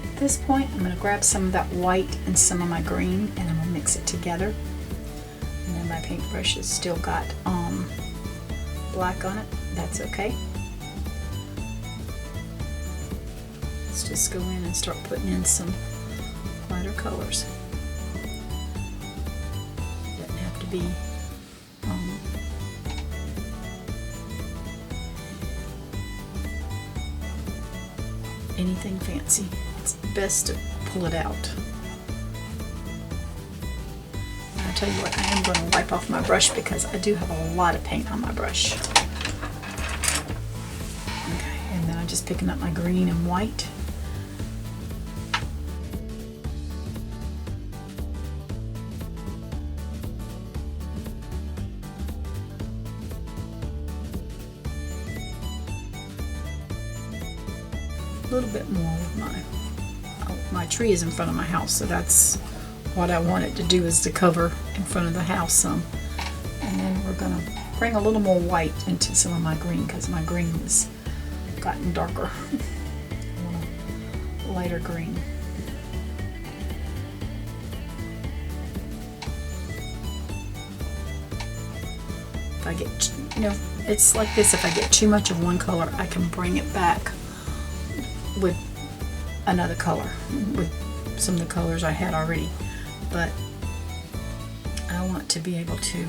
At this point, I'm going to grab some of that white and some of my green, and I'm going to mix it together. And then my paintbrush has still got black on it. That's okay. Let's just go in and start putting in some lighter colors. Doesn't have to be anything fancy. It's best to pull it out. And I'll tell you what, I am going to wipe off my brush because I do have a lot of paint on my brush. Okay, and then I'm just picking up my green and white. A little bit more with my tree is in front of my house, so that's what I wanted to do, is to cover in front of the house some. And then we're gonna bring a little more white into some of my green because my green has gotten darker. I want a lighter green. If I get, it's like this, if I get too much of one color, I can bring it back with another color, with some of the colors I had already, but I want to be able to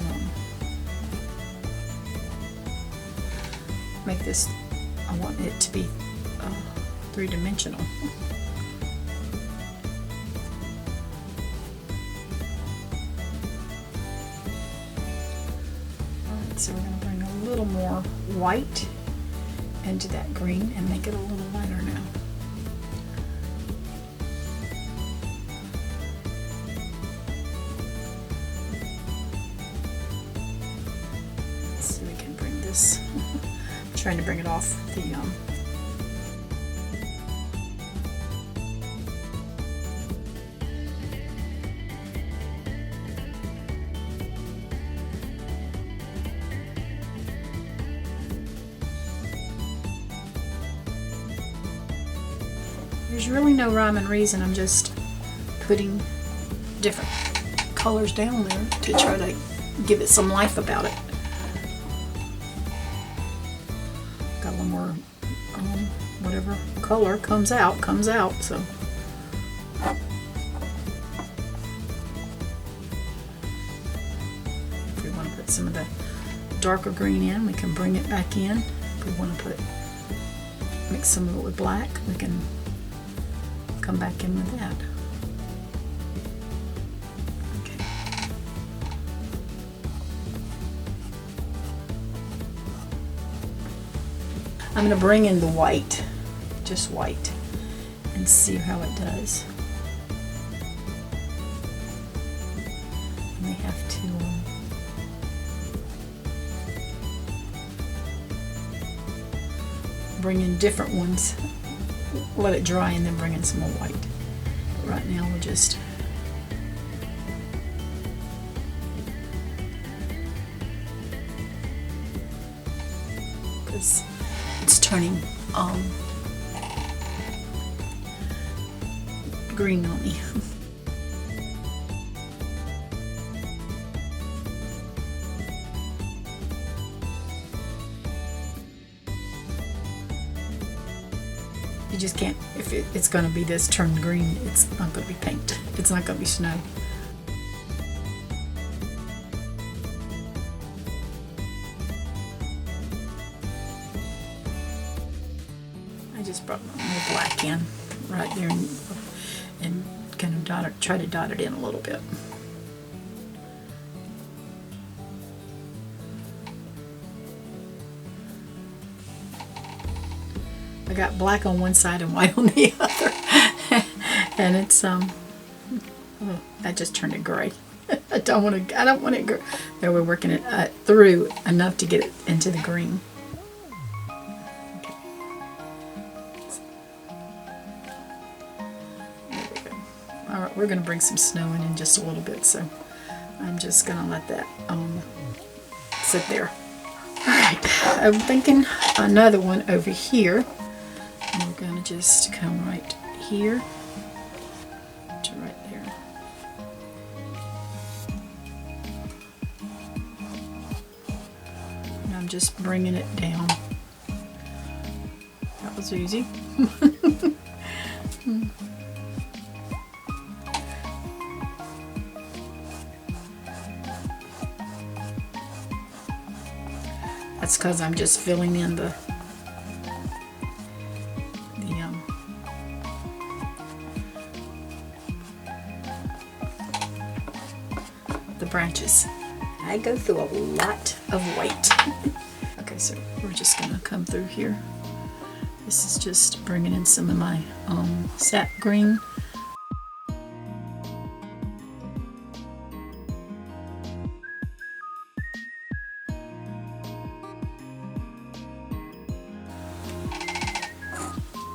make this, I want it to be three-dimensional. Alright, so we're going to bring a little more white into that green and make it a little lighter now. So we can bring this, I'm trying to bring it off the There's really no rhyme and reason. I'm just putting different colors down there to try to give it some life about it. Got one more, whatever color comes out, so. If we want to put some of the darker green in, we can bring it back in. If we want to mix some of it with black, we can come back in with that. Okay. I'm going to bring in the white, just white, and see how it does. And we have to bring in different ones, let it dry, and then bring in some more white. But right now we'll just because it's turning green on me. You just can't, if it's going to be this turned green, it's not going to be paint. It's not going to be snow. I just brought more black in right there and kind of try to dot it in a little bit. I got black on one side and white on the other, and it's oh, I just turned it gray. I don't want it gray. There, we're working it through enough to get it into the green. Okay. There we go. All right, we're going to bring some snow in just a little bit, so I'm just going to let that sit there. All right, I'm thinking another one over here. And we're going to just come right here to right there. And I'm just bringing it down. That was easy. That's because I'm just filling in the branches. I go through a lot of white. Okay, so we're just gonna come through here. This is just bringing in some of my sap green.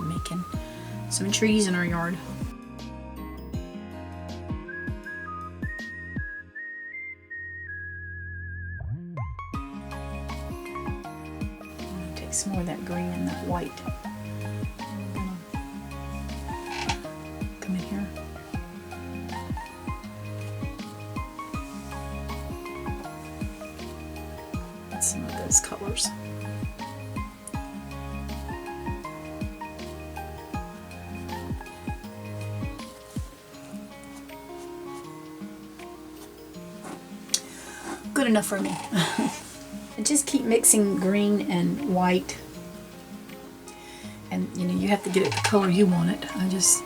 Making some trees in our yard. More of that green and that white. Come in here. Add some of those colors. Good enough for me. And just keep mixing green and white, and you know, you have to get it the color you want it. I just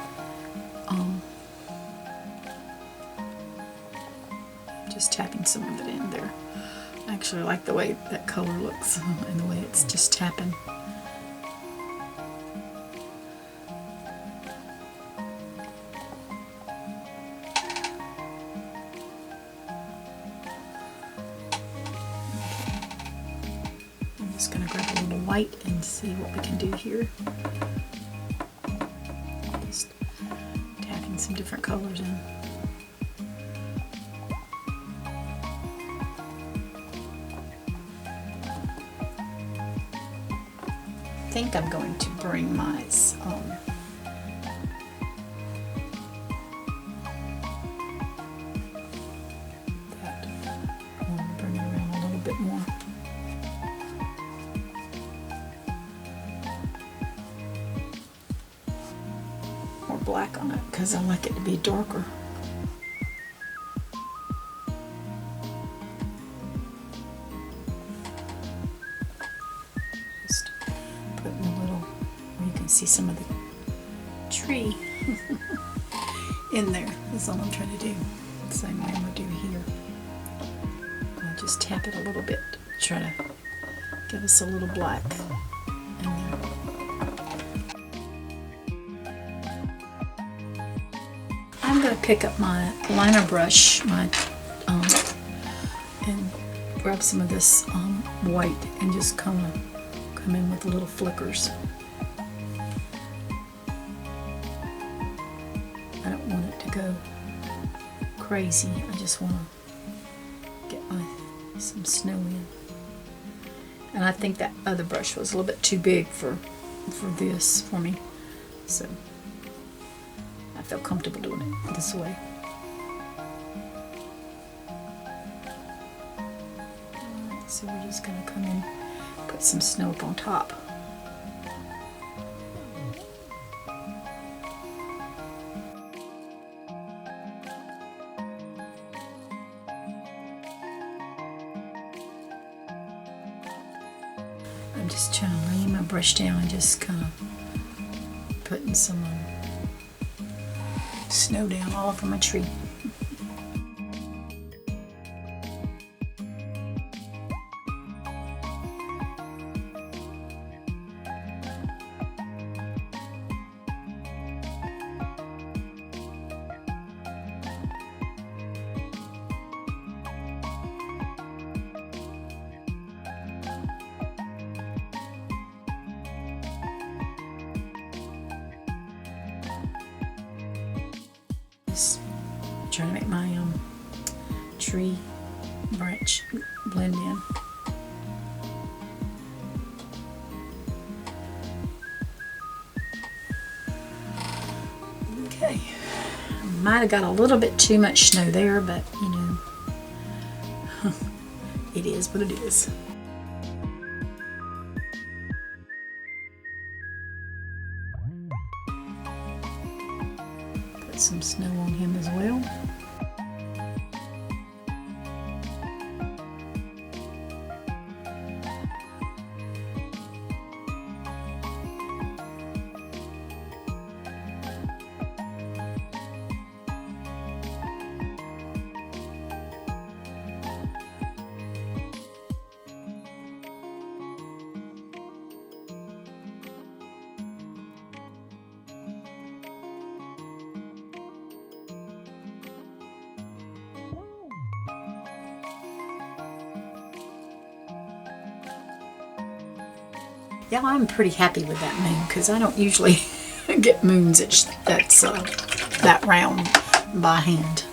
tapping some of it in there. I actually like the way that color looks and the way it's just tapping. Just going to grab a little white and see what we can do here. Just tapping some different colors in. I think I'm going to bring my black on it because I like it to be darker. Just putting a little, where you can see some of the tree in there. That's all I'm trying to do. The same way I'm going to do here. I'll just tap it a little bit to try to give us a little black in there. I'm going to pick up my liner brush, and grab some of this white and just kind of come in with little flickers. I don't want it to go crazy. I just want to get some snow in. And I think that other brush was a little bit too big for this for me, so I feel comfortable doing it this way. So we're just going to come in, put some snow up on top. I'm just trying to lay my brush down and just kind of putting some snow down all over my tree. Trying to make my tree branch blend in. Okay, might have got a little bit too much snow there, but you know, it is what it is. Put some snow on him as well. Yeah, I'm pretty happy with that moon because I don't usually get moons that's that round by hand.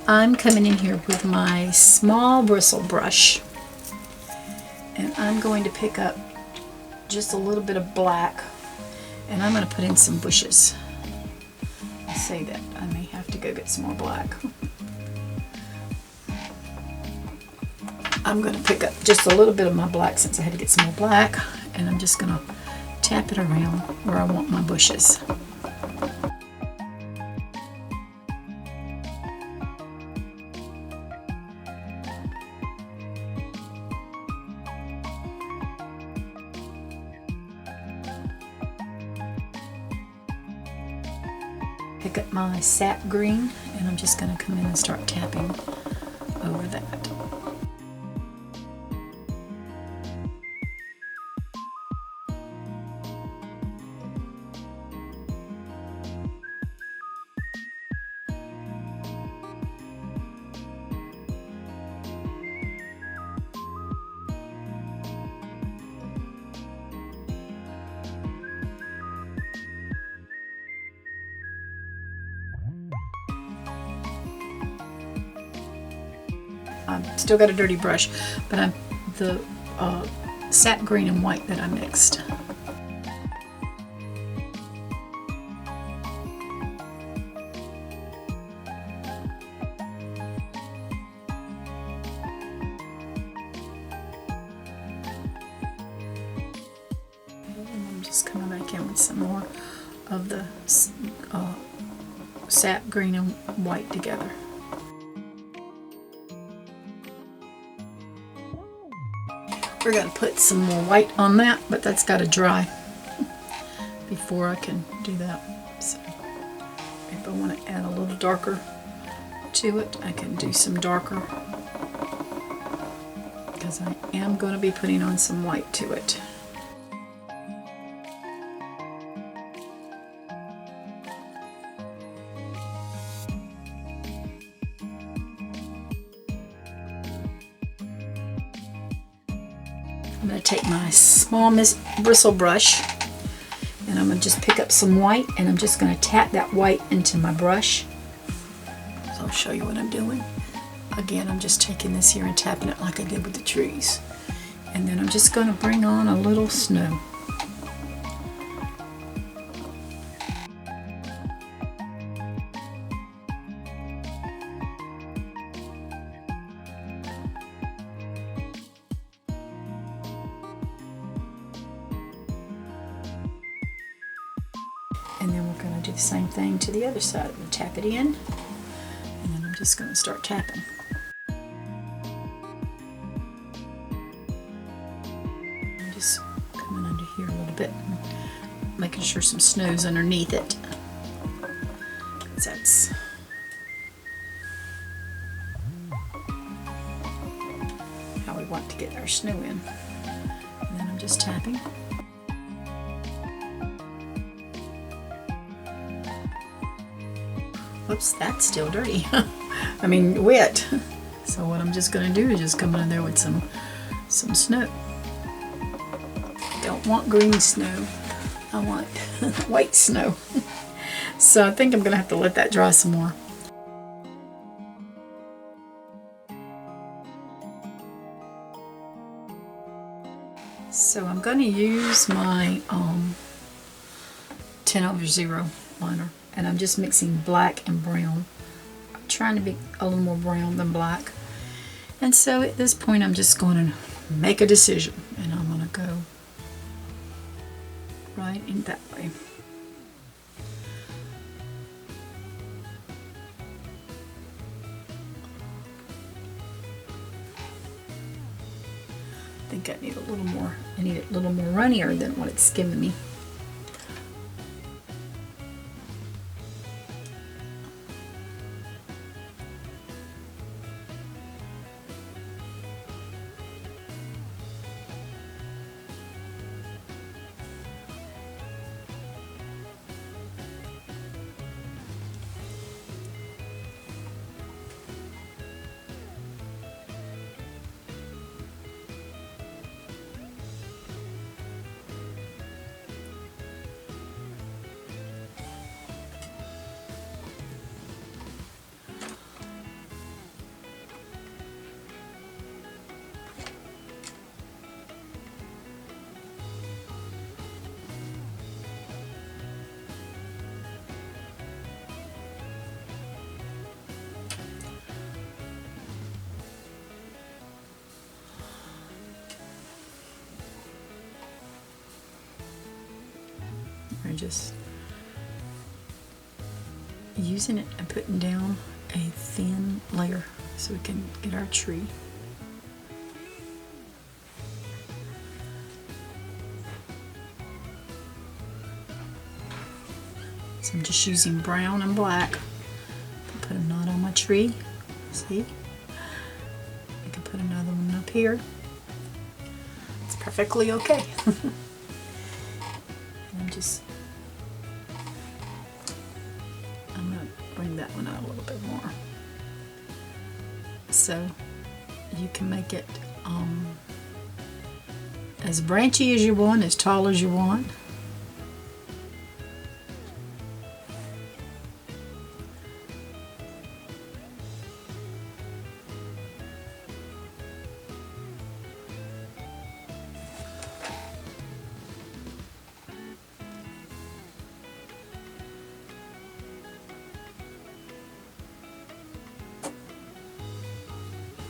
I'm coming in here with my small bristle brush, and I'm going to pick up just a little bit of black, and I'm going to put in some bushes. I say that I may have to go get some more black. I'm going to pick up just a little bit of my black since I had to get some more black, and I'm just going to tap it around where I want my bushes. Pick up my sap green, and I'm just going to come in and start tapping over that. I've still got a dirty brush, but I'm the sap green and white that I mixed. And I'm just coming back in with some more of the sap green and white together. We're going to put some more white on that, but that's got to dry before I can do that. So if I want to add a little darker to it, I can do some darker, because I am going to be putting on some white to it. I'm going to take my small bristle brush, and I'm going to just pick up some white, and I'm just going to tap that white into my brush. So I'll show you what I'm doing. Again, I'm just taking this here and tapping it like I did with the trees. And then I'm just going to bring on a little snow. And then we're going to do the same thing to the other side. I'm going to tap it in, and then I'm just going to start tapping. I'm just coming under here a little bit, making sure some snow's underneath it. That's how we want to get our snow in. And then I'm just tapping. Whoops, that's still dirty. I mean, wet. So what I'm just going to do is just come in there with some snow. I don't want green snow. I want white snow. So I think I'm going to have to let that dry some more. So I'm going to use my 10/0 liner. And I'm just mixing black and brown. I'm trying to be a little more brown than black. And so at this point I'm just going to make a decision. And I'm going to go right in that way. I think I need a little more. I need it a little more runnier than what it's giving me. We're just using it and putting down a thin layer so we can get our tree. So I'm just using brown and black to put a knot on my tree. See? I can put another one up here. It's perfectly okay. I'm going to bring that one out a little bit more. So you can make it as branchy as you want, as tall as you want.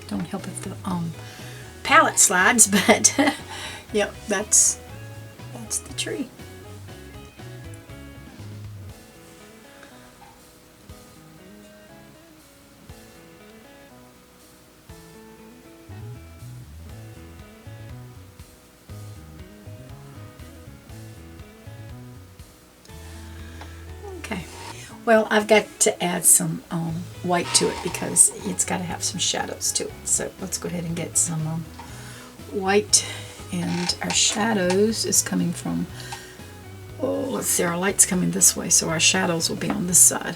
Don't help if the palette slides, but yep, that's the tree. Well, I've got to add some white to it because it's got to have some shadows to it. So let's go ahead and get some white. And our shadows is coming from, oh, let's see, our light's coming this way, so our shadows will be on this side.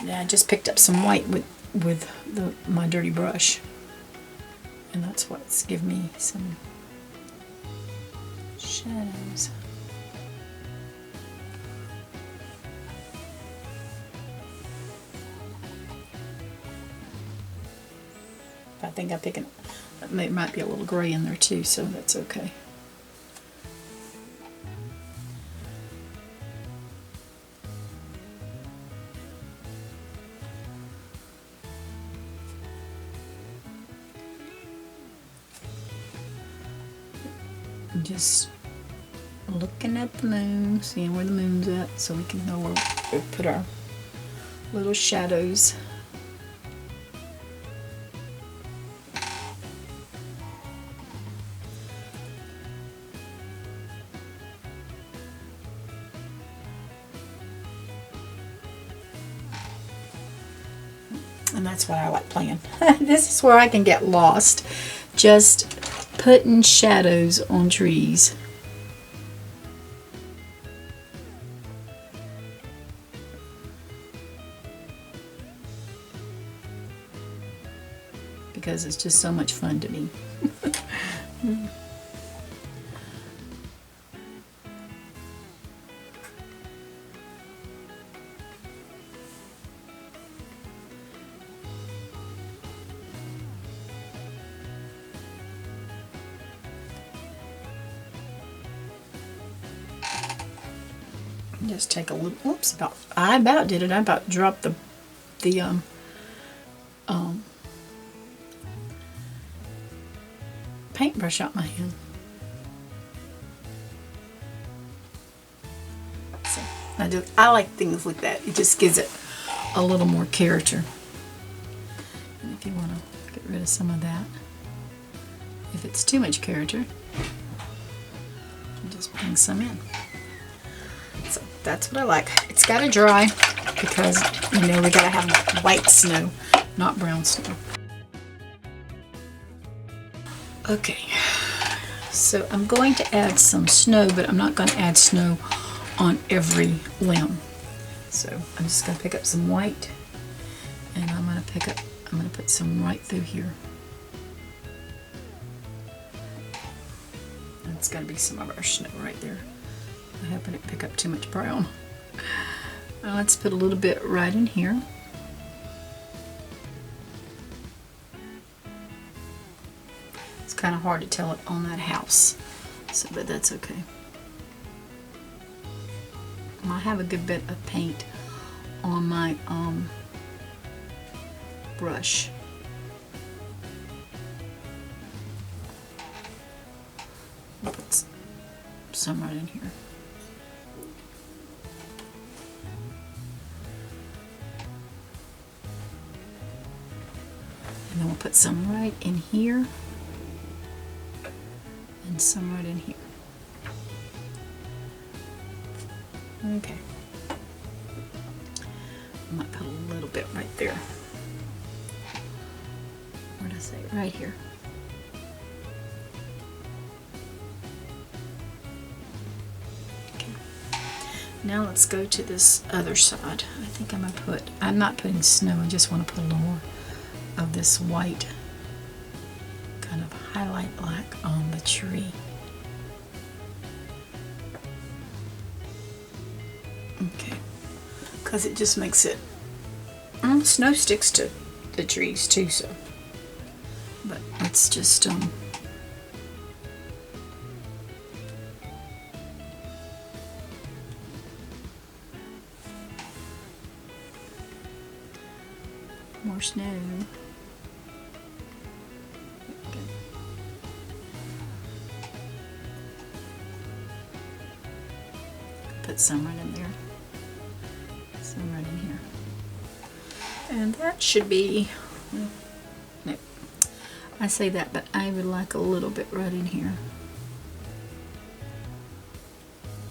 I just picked up some white with my dirty brush, and that's what's give me some shadows. I think I'm picking, there might be a little gray in there too, so that's okay. Just looking at the moon, seeing where the moon's at, so we can know where we put our little shadows. And that's what I like playing. This is where I can get lost, just putting shadows on trees. Because it's just so much fun to me. Just take a little, oops, I about did it. I about dropped the paintbrush out my hand. So I like things like that. It just gives it a little more character. And if you want to get rid of some of that, if it's too much character, just bring some in. So that's what I like. It's got to dry because, you know, we got to have white snow, not brown snow. Okay, so I'm going to add some snow, but I'm not going to add snow on every limb. So I'm just going to pick up some white, and I'm going to put some right through here. That's got to be some of our snow right there. I hope I didn't pick up too much brown. Now let's put a little bit right in here. It's kind of hard to tell it on that house, so but that's okay. I have a good bit of paint on my brush. I'll put some right in here. And then we'll put some right in here and some right in here. Okay. I might put a little bit right there. Where did I say? Right here. Okay. Now let's go to this other side. I think I'm not putting snow, I just want to put a little more of this white kind of highlight black on the tree. Okay, because it just makes it, snow sticks to the trees too, so, but let's just More snow. Put some right in there. Some right in here. And that should be, no, I say that, but I would like a little bit right in here.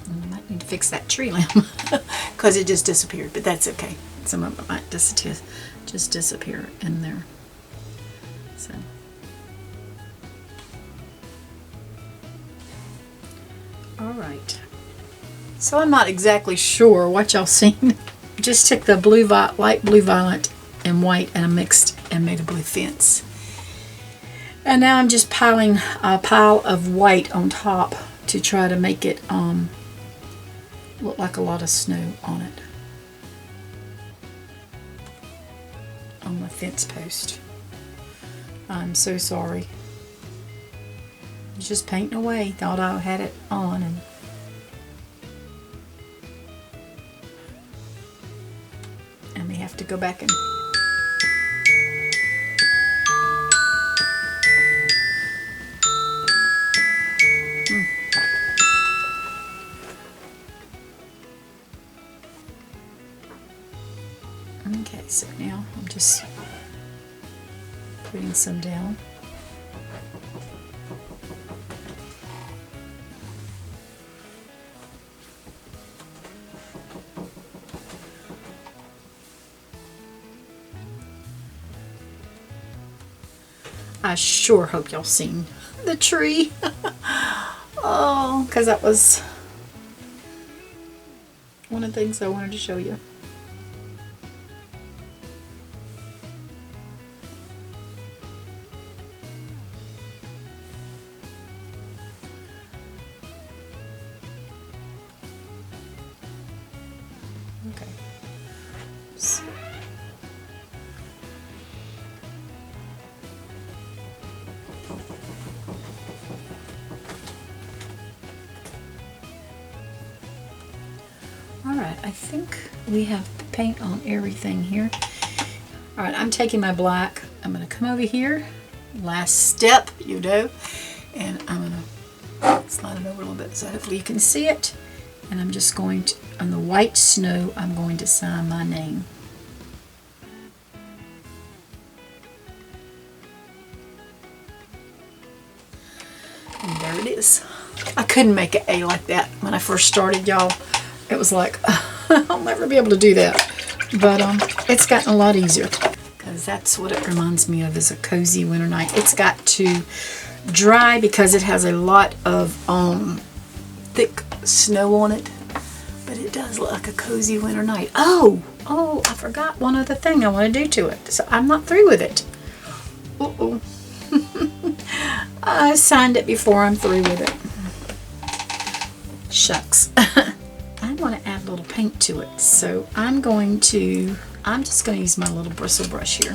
I might need to fix that tree limb because it just disappeared, but that's okay. Some of it might just disappear in there. So. All right. So I'm not exactly sure what y'all seen. Just took the light blue violet and white and I mixed and made a blue fence. And now I'm just piling a pile of white on top to try to make it look like a lot of snow on it. On my fence post. I'm so sorry. I was just painting away. Thought I had it on and may have to go back and Okay, so now I'm just putting some down. I sure hope y'all seen the tree. Oh, because that was one of the things I wanted to show you. Okay. So. Alright, I think we have paint on everything here. Alright, I'm taking my black. I'm going to come over here. Last step, you know. And I'm going to slide it over a little bit so hopefully you can see it. And I'm just going to, on the white snow, I'm going to sign my name. And there it is. I couldn't make an A like that when I first started, y'all. It was like, I'll never be able to do that. But it's gotten a lot easier. Because that's what it reminds me of, is a cozy winter night. It's got to dry because it has a lot of thick snow on it. But it does look like a cozy winter night. Oh, I forgot one other thing I want to do to it. So I'm not through with it. Uh-oh. I signed it before I'm through with it. Shucks. I want to add a little paint to it. So I'm just going to use my little bristle brush here.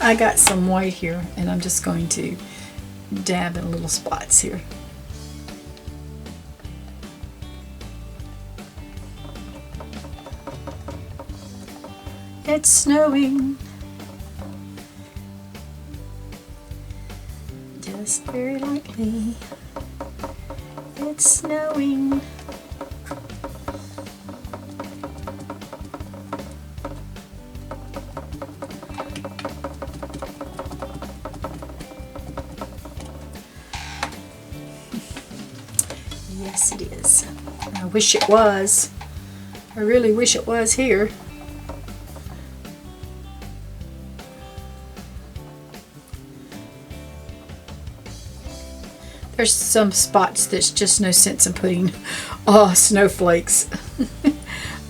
I got some white here and I'm just going to dab in little spots here. It's snowing. Just very lightly. It's snowing. Yes, it is. I wish it was. I really wish it was here. There's some spots that's just no sense in putting snowflakes.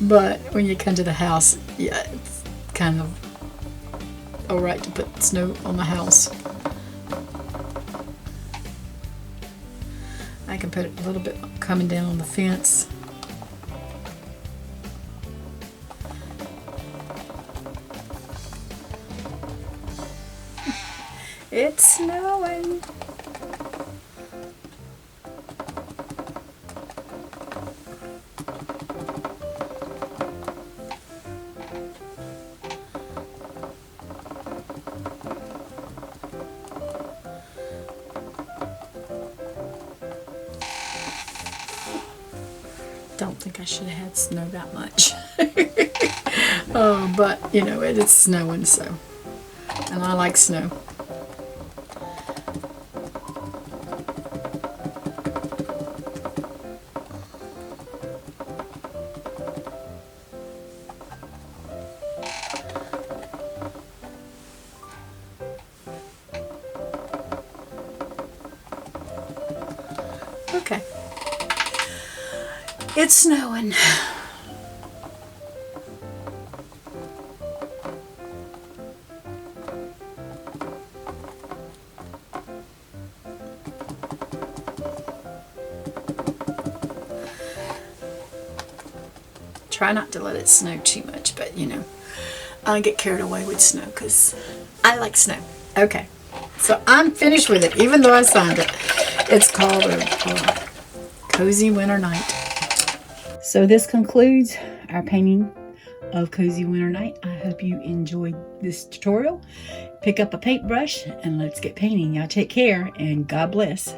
But when you come to the house, yeah, it's kind of alright to put snow on the house. I can put a little bit coming down on the fence. It's snowing. don't think I should have had snow that much. But, you know, it's snowing, so. And I like snow. Okay. It's snowing. Try not to let it snow too much, but you know, I don't get carried away with snow because I like snow. Okay, so I'm finished with it, even though I signed it. It's called a Cozy Winter Night. So this concludes our painting of Cozy Winter Night. I hope you enjoyed this tutorial. Pick up a paintbrush and let's get painting. Y'all take care and God bless.